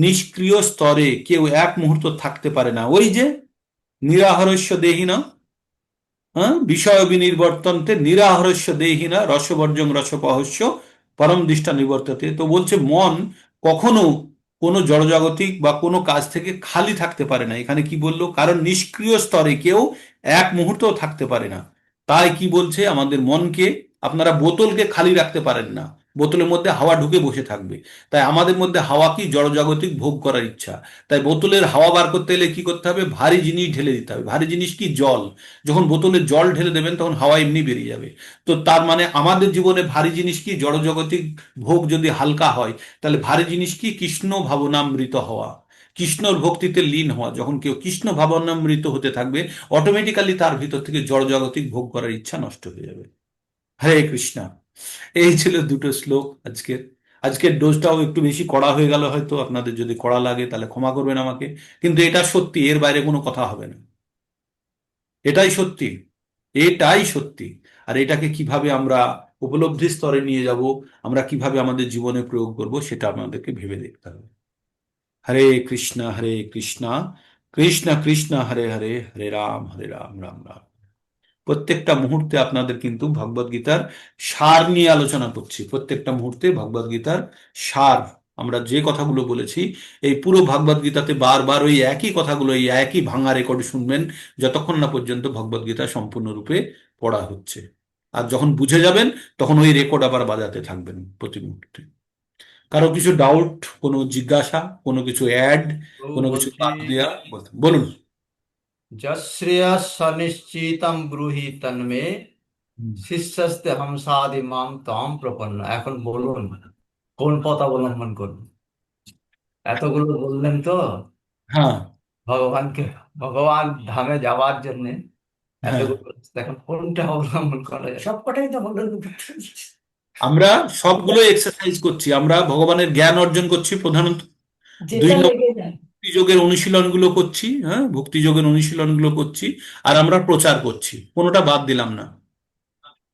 নিষ্ক্রিয় স্তরে কেউ এক মুহূর্ত থাকতে পারে না। ওই যে নিরাহরস্য দেহিনা, হ্যাঁ, বিষয় বিনির্বর্তন্তে নিরাহরস্য দেহিনা রসবর্জং রসপহস্য পরম দৃষ্টা নিবর্ততে। তো বলছে মন কখনো কোনো জড়জাগতিক বা কোনো কাজ থেকে খালি থাকতে পারে না। এখানে কি বললো? কারণ নিষ্ক্রিয় স্তরে কেউ এক মুহূর্তও থাকতে পারে না। তাই কি বলছে, আমাদের মনকে, আপনারা বোতলকে খালি রাখতে পারেন না, বোতলের মধ্যে হাওয়া ঢুকে বসে থাকবে। তাই আমাদের মধ্যে হাওয়া কি? জড়জাগতিক ভোগ করার ইচ্ছা। তাই বোতলের হাওয়া বার করতে গেলে কি করতে হবে? ভারী জিনিস ঢেলে দিতে হবে। ভারী জিনিস কি? জল। যখন বোতলে জল ঢেলে দেবেন তখন হাওয়া এমনি বেরিয়ে যাবে। তো তার মানে আমাদের জীবনে ভারী জিনিস কি? জড়জগতিক ভোগ যদি হালকা হয়, তাহলে ভারী জিনিস কি? কৃষ্ণ ভাবনামৃত হওয়া, কৃষ্ণর ভক্তিতে লীন হওয়া। যখন কেউ কৃষ্ণ ভাবনামৃত হতে থাকবে, অটোমেটিক্যালি তার ভিতর থেকে জড়জাগতিক ভোগ করার ইচ্ছা নষ্ট হয়ে যাবে। হরে কৃষ্ণা। এই ছিল দুটো শ্লোক আজকের। আজকের ডোজটাও একটু বেশি কড়া হয়ে গেল, হয়তো আপনাদের যদি কড়া লাগে তাহলে ক্ষমা করবেন আমাকে, কিন্তু এটা সত্যি, এর বাইরে কোনো কথা হবে না। এটাই সত্যি, এটাই সত্যি। আর এটাকে কিভাবে আমরা উপলব্ধি স্তরে নিয়ে যাব, আমরা কিভাবে আমাদের জীবনে প্রয়োগ করব, সেটা আমাদেরকে ভেবে দেখতে হবে। হরে কৃষ্ণ কৃষ্ণ কৃষ্ণ হরে হরে, হরে রাম রাম রাম। প্রত্যেকটা মুহূর্তে আপনাদের কিন্তু ভগবদ গীতার সার নিয়ে আলোচনা করছি। প্রত্যেকটা মুহূর্তে ভগবদ গীতার সার, আমরা যে কথাগুলো বলেছি, এই পুরো ভগবদ গীতাতে বারবার ওই একই কথাগুলো, এই একই ভাঙা রেকর্ড শুনবেন, যতক্ষণ না পর্যন্ত ভগবদ গীতা সম্পূর্ণরূপে পড়া হচ্ছে। আর যখন বুঝে যাবেন, তখন ওই রেকর্ড আবার বাজাতে থাকবেন প্রতি মুহূর্তে। কারো কিছু ডাউট, কোনো জিজ্ঞাসা, কোনো কিছু অ্যাড, তো কোনো কিছু বলছি, বাদ দেওয়া, বলুন। যশ্রেয়া সনিশ্চিতম ব্রূহি তন্মে শিষ্যস্তে হামসাদি মাম তাম প্রপন্ন। এখন বলুন কোন পথ অবলম্বন করুন? এতগুলো বললেন তো হ্যাঁ, ভগবানকে, ভগবান ধামে যাওয়ার জন্য হ্যাঁ, এতগুলো রাস্তা, এখন কোনটা অবলম্বন করা যায়? সবকটাই তো বললেন। আমরা সবগুলো এক্সারসাইজ করছি, আমরা ভগবানের জ্ঞান অর্জন করছি প্রধানত। দুই যেটা নম্বর লেগে যায়। ভক্তিযোগের অনুশীলনগুলো করছি, হ্যাঁ, ভক্তিযোগের অনুশীলনগুলো করছি। আর আমরা প্রচার করছি, কোনোটা বাদ দিলাম না।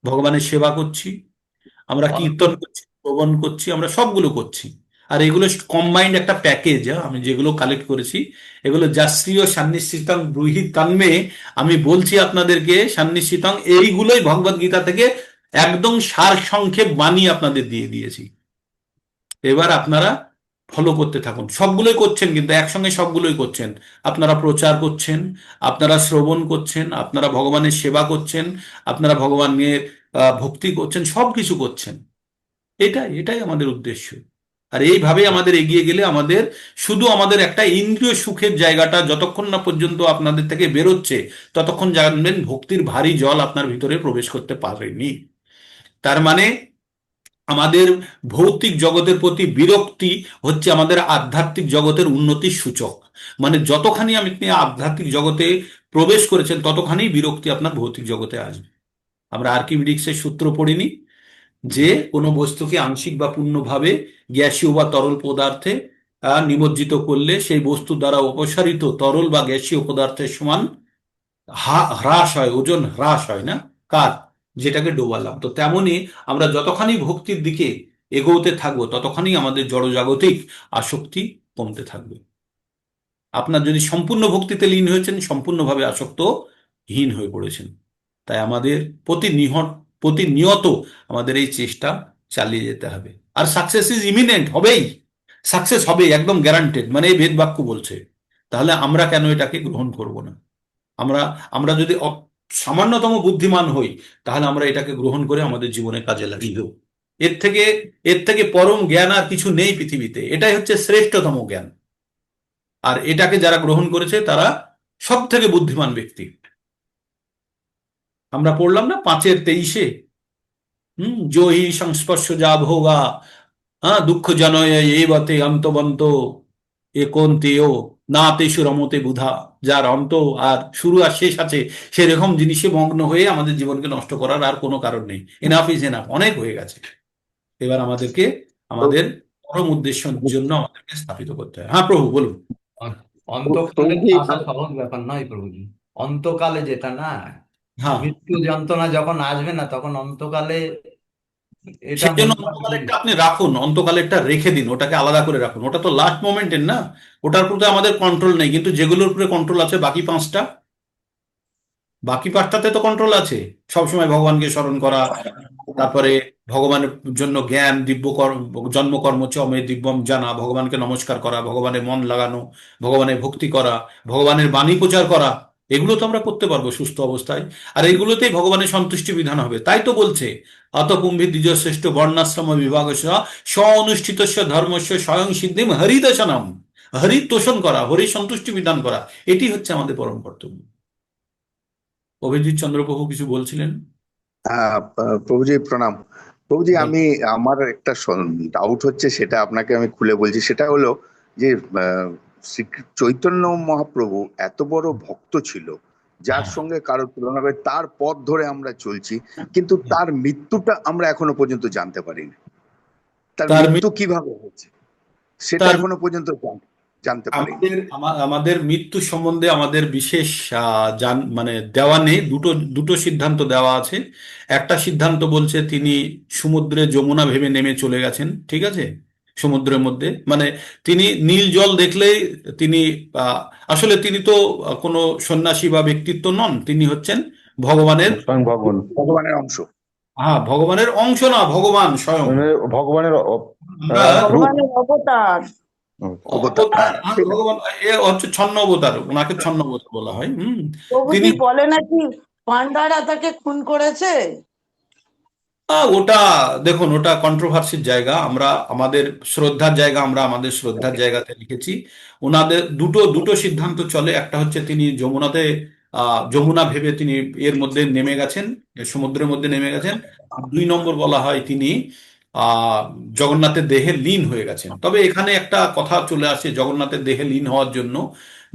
ভগবানের সেবা করছি, আমরা কীর্তন করছি, শ্রবণ করছি, আমরা সবগুলো করছি। আর এগুলো কম্বাইন্ড একটা প্যাকেজ, আমি যেগুলো কালেক্ট করেছি, এগুলো যাশ্রীয় সান্নিশ্চিতাং ব্রূহি তন্মে। আমি বলছি আপনাদেরকে সান্নিশ্চিতাং, এইগুলোই ভগবদ গীতা থেকে একদম সার সংক্ষেপ বাণী আপনাদের দিয়ে দিয়েছি। এবার আপনারা ফলো করতে থাকুন। সবগুলোই করছেন, কিন্তু একসঙ্গে সবগুলোই করছেন। আপনারা প্রচার করছেন, আপনারা শ্রবণ করছেন, আপনারা ভগবানের সেবা করছেন, আপনারা ভগবানের ভক্তি করছেন, সবকিছু করছেন। এটাই এটাই আমাদের উদ্দেশ্য। আর এইভাবে আমাদের এগিয়ে গেলে আমাদের শুধু আমাদের একটা ইন্দ্রিয় সুখের জায়গাটা যতক্ষণ না পর্যন্ত আপনাদের থেকে বেরোচ্ছে, ততক্ষণ জানবেন ভক্তির ভারী জল আপনার ভিতরে প্রবেশ করতে পারেনি। তার মানে আমাদের ভৌতিক জগতের প্রতি বিরক্তি হচ্ছে আমাদের আধ্যাত্মিক জগতের উন্নতির সূচক। মানে যতখানি আপনি আধ্যাত্মিক জগতে প্রবেশ করেছেন, ততখানি বিরক্তি আপনার ভৌতিক জগতে আসবে। আমরা আর্কিমিডিক্সের সূত্র পড়িনি যে কোনো বস্তুকে আংশিক বা পূর্ণভাবে গ্যাসীয় বা তরল পদার্থে নিমজ্জিত করলে সেই বস্তু দ্বারা অপসারিত তরল বা গ্যাসীয় পদার্থের সমান হ্রাস হয়, ওজন হ্রাস হয় না কার, যেটাকে ডোবালাম। তো তেমনি আমরা যতখানি ভক্তির দিকে এগোতে থাকবো, ততখানি আমাদের জড়জাগতিক আসক্তি কমতে থাকবে। আপনার যদি সম্পূর্ণ ভক্তিতে লীন হয়েছেন, সম্পূর্ণভাবে আসক্তহীন হয়ে পড়েছেন। তাই আমাদের প্রতিনিয়ত আমাদের এই চেষ্টা চালিয়ে যেতে হবে। আর সাকসেস ইজ ইমিনেন্ট, হবেই, সাকসেস হবে, একদম গ্যারান্টেড, মানে এই বেদ বাক্য বলছে। তাহলে আমরা কেন এটাকে গ্রহণ করব না? আমরা আমরা যদি সামান্যতম বুদ্ধিমান হই, তাহলে আমরা এটাকে গ্রহণ করে আমাদের জীবনে কাজে লাগিয়ে দেব। এর থেকে এর থেকে পরম জ্ঞান আর কিছু নেই পৃথিবীতে। এটাই হচ্ছে শ্রেষ্ঠতম জ্ঞান। আর এটাকে যারা গ্রহণ করেছে তারা সব থেকে বুদ্ধিমান ব্যক্তি। আমরা পড়লাম না 5:23, जो ही সংস্পর্শ যা ভোগা, দুঃখ জনয় এবতে অন্তবন্ত এ কোন্তেয় না তেষু রমতে বুধা। যার অন্ত আর শুরু আর শেষ আছে, সেরকম জিনিসে মগ্ন হয়ে আমাদের জীবনকে নষ্ট করার আর কোনো কারণ নেই। এনাফ ইজ এনাফ, অনেক হয়ে গেছে। এবার আমাদেরকে আমাদের পরম উদ্দেশ্যের জন্য আমাদেরকে স্থাপিত করতে হয়। হ্যাঁ প্রভু বলুন। অন্তকালে তো প্রভুজি আসা সহজ ব্যাপার নয় প্রভুজি। অন্তকালে যেটা না, হ্যাঁ, মৃত্যু যন্ত্রণা যখন আসবে না, তখন অন্তকালে এটা সেই জন্য মনে হয় যে অন্তকালেরটা আপনি রাখুন, অন্তকালেরটা রেখে দিন, ওটাকে আলাদা করে রাখুন। ওটা তো লাস্ট মোমেন্টের না, ওটার উপরে আমাদের কন্ট্রোল নেই। কিন্তু যেগুলোর উপরে কন্ট্রোল আছে, বাকি পাঁচটাতে তো কন্ট্রোল আছে। সবসময় ভগবানকে স্মরণ করা, তারপরে ভগবানের জন্য জ্ঞান, দিব্য কর্ম, জন্মকর্ম চ মে দিব্যম জানা, ভগবানকে নমস্কার করা, ভগবানের মন লাগানো, ভগবানের ভক্তি করা, ভগবানের বাণী প্রচার করা, এগুলো তো আমরা করতে পারবো সুস্থ অবস্থায়। আর এগুলোতেই ভগবানের সন্তুষ্টি বিধান হবে। তাই তো বলছে অতপুম্ভি দ্বিজশ্রেষ্ঠ বর্ণাশ্রম বিভাগ স্ব অনুষ্ঠিত ধর্মস্য স্বয়ং সিদ্ধিম হরিদশনম। হরি তোষণ করা, হরি সন্তুষ্টি বিধান করা, এটি হচ্ছে আমাদের পরম কর্তব্য। অভিজিৎ চন্দ্রপ্রভু কিছু বলছিলেন। প্রভুজি প্রণাম। প্রভুজি আমি আমার একটা ডাউট হচ্ছে, সেটা আপনাকে আমি খুলে বলছি। সেটা হলো যে শ্রী চৈতন্য মহাপ্রভু এত বড় ভক্ত ছিল, যার সঙ্গে কারো তুলনা হবে, তার পথ ধরে আমরা চলছি, কিন্তু তার মৃত্যুটা আমরা এখনো পর্যন্ত জানতে পারিনি। তার তার মৃত্যু কিভাবে হয়েছে সেটা তার এখনো পর্যন্ত জানতে পারিনি। আমাদের মৃত্যু সম্বন্ধে আমাদের বিশেষ মানে দেওয়া নেই। দুটো সিদ্ধান্ত দেওয়া আছে। একটা সিদ্ধান্ত বলছে তিনি সমুদ্রে যমুনা ভেবে নেমে চলে গেছেন, ঠিক আছে, সমুদ্রের মধ্যে। মানে তিনি নীল জল দেখলেই তিনি আহ, আসলে তিনি তো কোনো সন্ন্যাসী বা ব্যক্তিত্ব নন, তিনি হচ্ছেন ভগবানের, স্বয়ং ভগবান, ভগবানের অংশ। হ্যাঁ ভগবানের অংশ, না ভগবান স্বয়ং। মানে ভগবানের আমরা রূপ। ভগবানের অবতার। অবতার, অবতার, হ্যাঁ, ঠিক আছে। ভগবান এ হচ্ছে ছন্ন অবতার, ওনাকে ছন্ন অবতার বলা হয়। তিনি প্রভুজি বলে নাকি পান্ডারা তাকে খুন করেছে। ওটা দেখুন, ওটা কন্ট্রোভার্সির জায়গা। আমরা আমাদের শ্রদ্ধার জায়গা, আমরা আমাদের শ্রদ্ধার জায়গাতে লিখেছি। ওনাদের দুটো দুটো সিদ্ধান্ত চলে। একটা হচ্ছে তিনি যমুনা ভেবে তিনি এর মধ্যে নেমে গেছেন, সমুদ্রের মধ্যে নেমে গেছেন। আর 2 নম্বর বলা হয় তিনি আহ জগন্নাথের দেহে লীন হয়ে গেছেন। তবে এখানে একটা কথা চলে আসে জগন্নাথের দেহে লীন হওয়ার জন্য,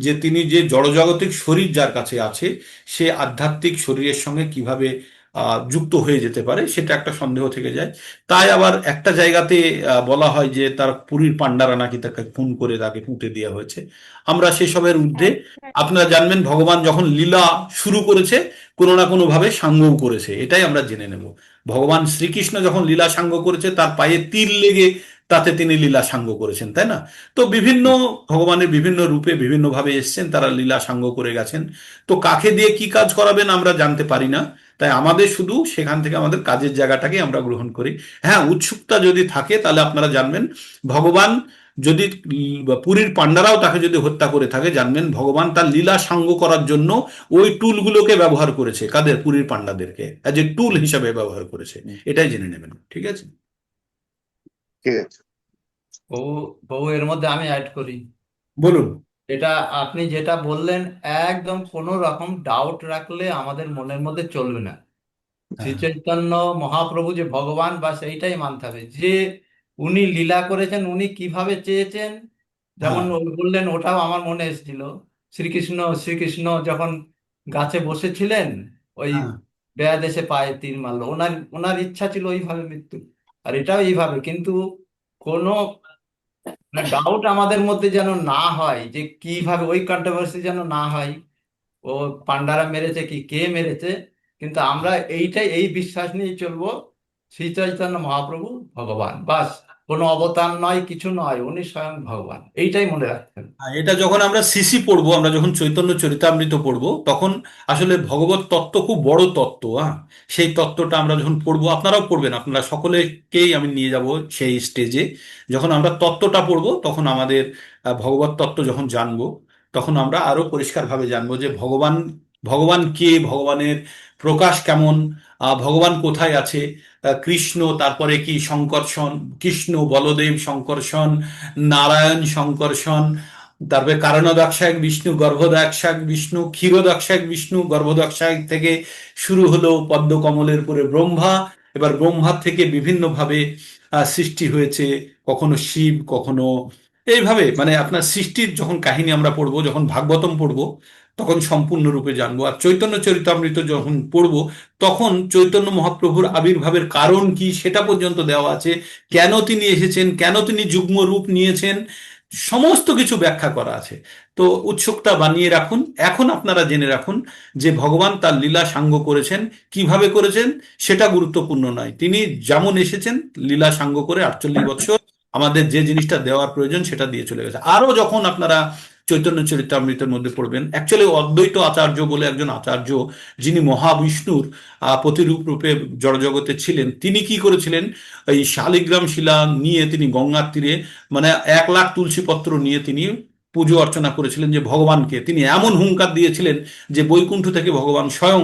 যে তিনি যে জড়জাগতিক শরীর যার কাছে আছে, সে আধ্যাত্মিক শরীরের সঙ্গে কিভাবে যুক্ত হয়ে যেতে পারে, সেটা একটা সন্দেহ থেকে যায়। তাই আবার একটা জায়গাতে বলা হয় যে তার পুরীর পান্ডারা নাকি তাকে খুন করে তাকে পুঁতে দেওয়া হয়েছে। আমরা সেসবের ঊর্ধ্বে। আপনারা জানবেন ভগবান যখন লীলা শুরু করেছে, কোনো না কোনো ভাবে সাঙ্গও করেছে, এটাই আমরা জেনে নেব। ভগবান শ্রীকৃষ্ণ যখন লীলা সাঙ্গ করেছে, তার পায়ে তীর লেগে তাতে তিনি লীলা সাঙ্গ করেছেন, তাই না? তো বিভিন্ন ভগবানের বিভিন্ন রূপে বিভিন্ন ভাবে এসছেন, তারা লীলা সাঙ্গ করে গেছেন। তো কাকে দিয়ে কি কাজ করাবেন আমরা জানতে পারি না। তাই আমাদের শুধু সেখান থেকে আমাদের কাজের জায়গাটাকে আমরা গ্রহণ করি। হ্যাঁ, উৎসুকতা যদি থাকে তাহলে আপনারা জানবেন ভগবান যদি পুরীর পান্ডারাও তাকে যদি হত্যা করে থাকে, জানবেন ভগবান তার লীলা সাঙ্গ করার জন্য ওই টুলগুলোকে ব্যবহার করেছে, কাদের? পুরীর পান্ডাদেরকে অ্যাজ এ টুল হিসাবে ব্যবহার করেছে। এটাই জেনে নেবেন, ঠিক আছে? ঠিক আছে। বউ বউ এর মধ্যে আমি অ্যাড করি। বলুন। এটা আপনি যেটা বললেন, একদম কোনো রকম ডাউট রাখলে আমাদের মনের মধ্যে চলবে না। শ্রী হ্যাঁ, চৈতন্য মহাপ্রভু যে ভগবান, বা সেইটাই মানতে হবে যে উনি লীলা করেছেন, উনি কিভাবে চেয়েছেন। যেমন হ্যাঁ, ওই বললেন, ওটাও আমার মনে এসেছিল। শ্রীকৃষ্ণ যখন গাছে বসেছিলেন, ওই হ্যাঁ। বেয়াদ এসে পায়ে তীর মারলো, ওনার ওনার ইচ্ছা ছিল ওইভাবে মৃত্যু, আর এটাও এইভাবে। কিন্তু কোনো ডাউট আমাদের মধ্যে যেন না হয় যে কিভাবে, ওই কন্ট্রোভার্সি যেন না হয় ও পান্ডারা মেরেছে কি কে মেরেছে। কিন্তু আমরা এইটাই, এই বিশ্বাস নিয়ে চলবো, শ্রী চৈতন্য মহাপ্রভু ভগবান, বাস। কোনো অবতার নয়, কিছু নয়, উনি স্বয়ং ভগবান, এইটাই মনে রাখতেন। এটা যখন আমরা সিসি পড়বো, আমরা যখন চৈতন্য চরিতামৃত পড়বো, তখন আসলে ভগবত তত্ত্ব খুব বড় তত্ত্ব। হ্যাঁ, সেই তত্ত্বটা আমরা যখন পড়বো, আপনারাও পড়বেন, আপনারা সকলেকেই আমি নিয়ে যাব সেই স্টেজে। যখন আমরা তত্ত্বটা পড়বো, তখন আমাদের ভগবত তত্ত্ব যখন জানবো, তখন আমরা আরো পরিষ্কারভাবে জানবো যে ভগবান, ভগবান কে, ভগবানের প্রকাশ কেমন, ভগবান কোথায় আছে। কৃষ্ণ, তারপরে কি শঙ্কর্ষণ, কৃষ্ণ বলদেব শঙ্কর্ষণ, নারায়ণ শঙ্কর্ষণ, তারপরে কারণোদাক্ষায়ক বিষ্ণু, গর্ভোদাক্ষায়ক বিষ্ণু, ক্ষীরোদাক্ষায়ক বিষ্ণু, গর্ভোদাক্ষায়ক থেকে শুরু হলো পদ্মকমলের পরে ব্রহ্মা। এবার ব্রহ্মার থেকে বিভিন্নভাবে সৃষ্টি হয়েছে, কখনো শিব, কখনো এইভাবে, মানে আপনার সৃষ্টির যখন কাহিনী আমরা পড়বো, যখন ভাগবতম পড়বো, তখন সম্পূর্ণরূপে জানবো। আর চৈতন্য চরিতামৃত যখন পড়বো, তখন চৈতন্য মহাপ্রভুর আবির্ভাবের কারণ কি সেটা পর্যন্ত দেওয়া আছে। কেন তিনি এসেছেন, কেন তিনি যুগ্ম রূপ নিয়েছেন, সমস্ত কিছু ব্যাখ্যা করা আছে। তো উৎসুকতা বানিয়ে রাখুন। এখন আপনারা জেনে রাখুন যে ভগবান তার লীলা সাঙ্গ করেছেন। কিভাবে করেছেন সেটা গুরুত্বপূর্ণ নয়, তিনি যেমন এসেছেন লীলা সাঙ্গ করে 48 বছর আমাদের যে জিনিসটা দেওয়ার প্রয়োজন সেটা দিয়ে চলে গেছে। আরো যখন আপনারা চৈতন্য চরিতামৃতের মধ্যে পড়বেন, অ্যাকচুয়ালি অদ্বৈত আচার্য বলে একজন আচার্য, যিনি মহাবিষ্ণুর প্রতিরূপ রূপে জড়জগতে ছিলেন, তিনি কি করেছিলেন, এই শালিগ্রাম শিলা নিয়ে তিনি গঙ্গার তীরে, মানে 1 লাখ তুলসীপত্র নিয়ে তিনি পুজো অর্চনা করেছিলেন যে ভগবানকে। তিনি এমন হুংকার দিয়েছিলেন যে বৈকুণ্ঠ থেকে ভগবান স্বয়ং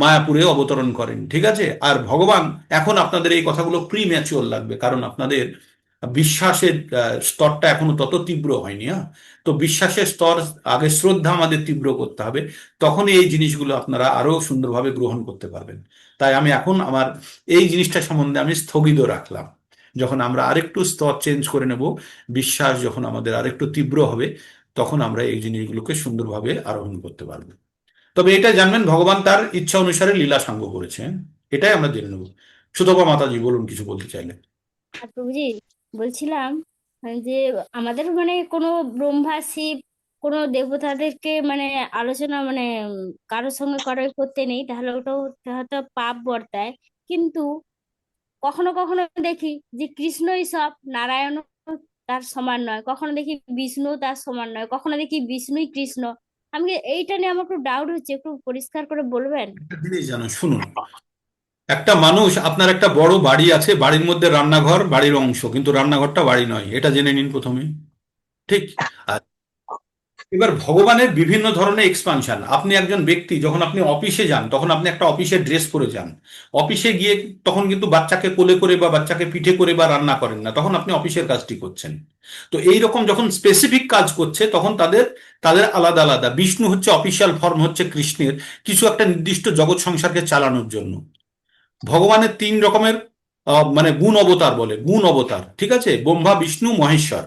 মায়াপুরে অবতরণ করেন, ঠিক আছে? আর ভগবান, এখন আপনাদের এই কথাগুলো প্রি ম্যাচিওর লাগবে, কারণ আপনাদের বিশ্বাসের স্তরটা এখনো তত তীব্র হয়নি। হ্যাঁ, তো বিশ্বাসের স্তর আগে, শ্রদ্ধা আমাদের তীব্র করতে হবে, তখনই এই জিনিসগুলো আপনারা আরো সুন্দরভাবে গ্রহণ করতে পারবেন। তাই আমি এখন আমার এই জিনিসটা সম্বন্ধে আমি স্থগিত রাখলাম। যখন আমরা আরেকটু স্তর চেঞ্জ করে নেব, বিশ্বাস যখন আমাদের আরেকটু তীব্র হবে, তখন আমরা এই জিনিসগুলোকে সুন্দরভাবে আরোহণ করতে পারবো। তবে এটা জানবেন, ভগবান তার ইচ্ছা অনুসারে লীলা সাঙ্গ করেছেন, এটাই আমরা জেনে নেব। সুতপা মাতাজি বলুন, কিছু বলতে চাইলে। আর প্রভুজি বলছিলাম যে আমাদের মানে কোনো ব্রহ্মা শিব কোনো দেবতাদেরকে মানে আলোচনা মানে কারোর সঙ্গে কারোর করতে নেই, তাহলে ওটাও হয়তো পাপ বর্তায়। কিন্তু কখনো কখনো দেখি যে কৃষ্ণই সব, নারায়ণ তার সমান নয়, কখনো দেখি বিষ্ণু তার সমান নয়, কখনো দেখি বিষ্ণুই কৃষ্ণ। আমি এইটা নিয়ে আমার একটু ডাউট হচ্ছে, একটু পরিষ্কার করে বলবেন? একটা জিনিস জানো, শুনুন। একটা মানুষ, আপনার একটা বড় বাড়ি আছে, বাড়ির মধ্যে রান্নাঘর বাড়ির অংশ, কিন্তু রান্নাঘরটা বাড়ি নয়, এটা জেনে নিন প্রথমে, ঠিক? আর এবার ভগবানের বিভিন্ন ধরনের এক্সপানশন। আপনি একজন ব্যক্তি, যখন আপনি অফিসে যান, তখন আপনি একটা অফিসের ড্রেস পরে যান। অফিসে গিয়ে তখন কিন্তু বাচ্চাকে কোলে করে বা বাচ্চাকে পিঠে করে বা রান্না করেন না, তখন আপনি অফিসের কাজটি করছেন। তো এই রকম যখন স্পেসিফিক কাজ করছে, তখন তাদের তাদের আলাদা আলাদা। বিষ্ণু হচ্ছে অফিসিয়াল ফর্ম, হচ্ছে কৃষ্ণের কিছু একটা নির্দিষ্ট জগৎ সংসারকে চালানোর জন্য। ভগবানের 3 রকমের মানে গুণ অবতার, বলে গুণ অবতার, ঠিক আছে? ব্রহ্মা, বিষ্ণু, মহেশ্বর।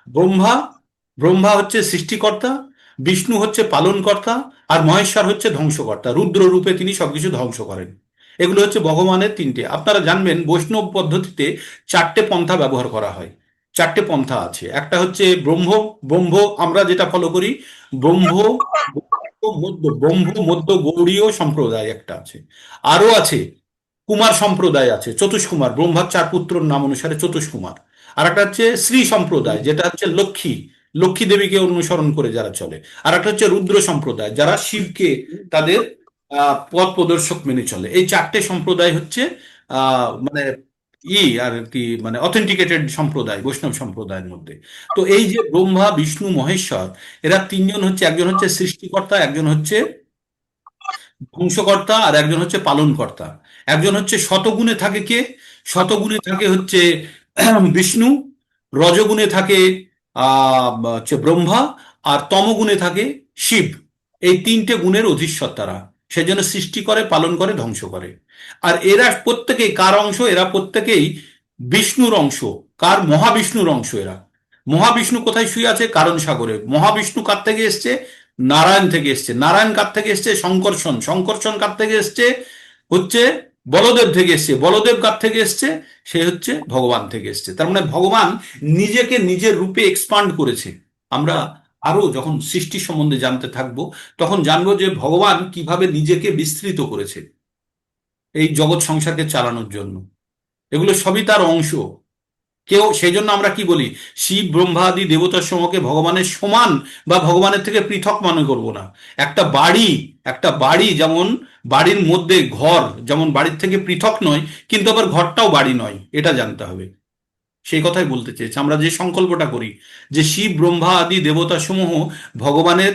ব্রহ্মা, ব্রহ্মা হচ্ছে সৃষ্টিকর্তা, বিষ্ণু হচ্ছে পালনকর্তা, আর মহেশ্বর হচ্ছে ধ্বংসকর্তা। রুদ্র রূপে তিনি সবকিছু ধ্বংস করেন। এগুলো হচ্ছে ভগবানের 3টে। আপনারা জানবেন বৈষ্ণব পদ্ধতিতে 4টে পন্থা ব্যবহার করা হয়। 4টে পন্থা আছে। একটা হচ্ছে ব্রহ্ম, ব্রহ্ম আমরা যেটা ফলো করি, ব্রহ্ম মধ্য, ব্রহ্ম মধ্য গৌড়ীয় সম্প্রদায় একটা আছে। আরো আছে কুমার সম্প্রদায় আছে, চতুষ্কুমার, ব্রহ্মার 4 পুত্রর নাম অনুসারে চতুষ্কুমার। আর একটা হচ্ছে শ্রী সম্প্রদায়, যেটা হচ্ছে লক্ষ্মী, লক্ষ্মী দেবীকে অনুসরণ করে যারা চলে। আর একটা হচ্ছে রুদ্র সম্প্রদায়, যারা শিবকে তাদের পথ প্রদর্শক মেনে চলে। এই চারটে সম্প্রদায় হচ্ছে মানে আর কি, মানে অথেন্টিকেটেড সম্প্রদায় বৈষ্ণব সম্প্রদায়ের মধ্যে। তো এই যে ব্রহ্মা বিষ্ণু মহেশ্বর, এরা তিনজন হচ্ছে, একজন হচ্ছে সৃষ্টিকর্তা, একজন হচ্ছে ধ্বংসকর্তা, আর একজন হচ্ছে পালনকর্তা। একজন হচ্ছে শতগুণে থাকে কে? শতগুণে থাকে হচ্ছে বিষ্ণু, রজগুণে থাকে হচ্ছে ব্রহ্মা, আর তমগুণে থাকে শিব। এই তিনটে গুণের অধীশ্বর তারা। সেজন্য সৃষ্টি করে, পালন করে, ধ্বংস করে। আর এরা প্রত্যেকেই কার অংশ? এরা প্রত্যেকেই বিষ্ণুর অংশ। কার? মহাবিষ্ণুর অংশ এরা। মহাবিষ্ণু কোথায় শুয়ে আছে? কারণ সাগরে। মহাবিষ্ণু কার থেকে এসছে? নারায়ণ থেকে এসছে। নারায়ণ কার থেকে এসছে? শঙ্কর্ষণ। শঙ্কর্ষণ কার থেকে এসছে? হচ্ছে বলদেব থেকে এসছে। বলদেব কার থেকে এসছে? সে হচ্ছে ভগবান থেকে এসছে। তার মানে ভগবান নিজেকে নিজের রূপে এক্সপান্ড করেছে। আমরা আরো যখন সৃষ্টি সম্বন্ধে জানতে থাকবো, তখন জানবো যে ভগবান কিভাবে নিজেকে বিস্তৃত করেছে এই জগৎ সংসারকে চালানোর জন্য। এগুলো সবই তার অংশ। সেই জন্য আমরা কি বলি? শিব ব্রহ্মা আদি দেবতার সমূহকে ভগবানের সমান বা ভগবানের থেকে পৃথক মনে করব না। একটা বাড়ি যেমন, বাড়ির মধ্যে ঘর যেমন বাড়ির থেকে পৃথক নয়, কিন্তু আবার ঘরটাও বাড়ি নয়, এটা জানতে হবে। সেই কথাই বলতে চেয়েছি। আমরা যে সংকল্পটা করি যে শিব ব্রহ্মা আদি দেবতা সমূহ ভগবানের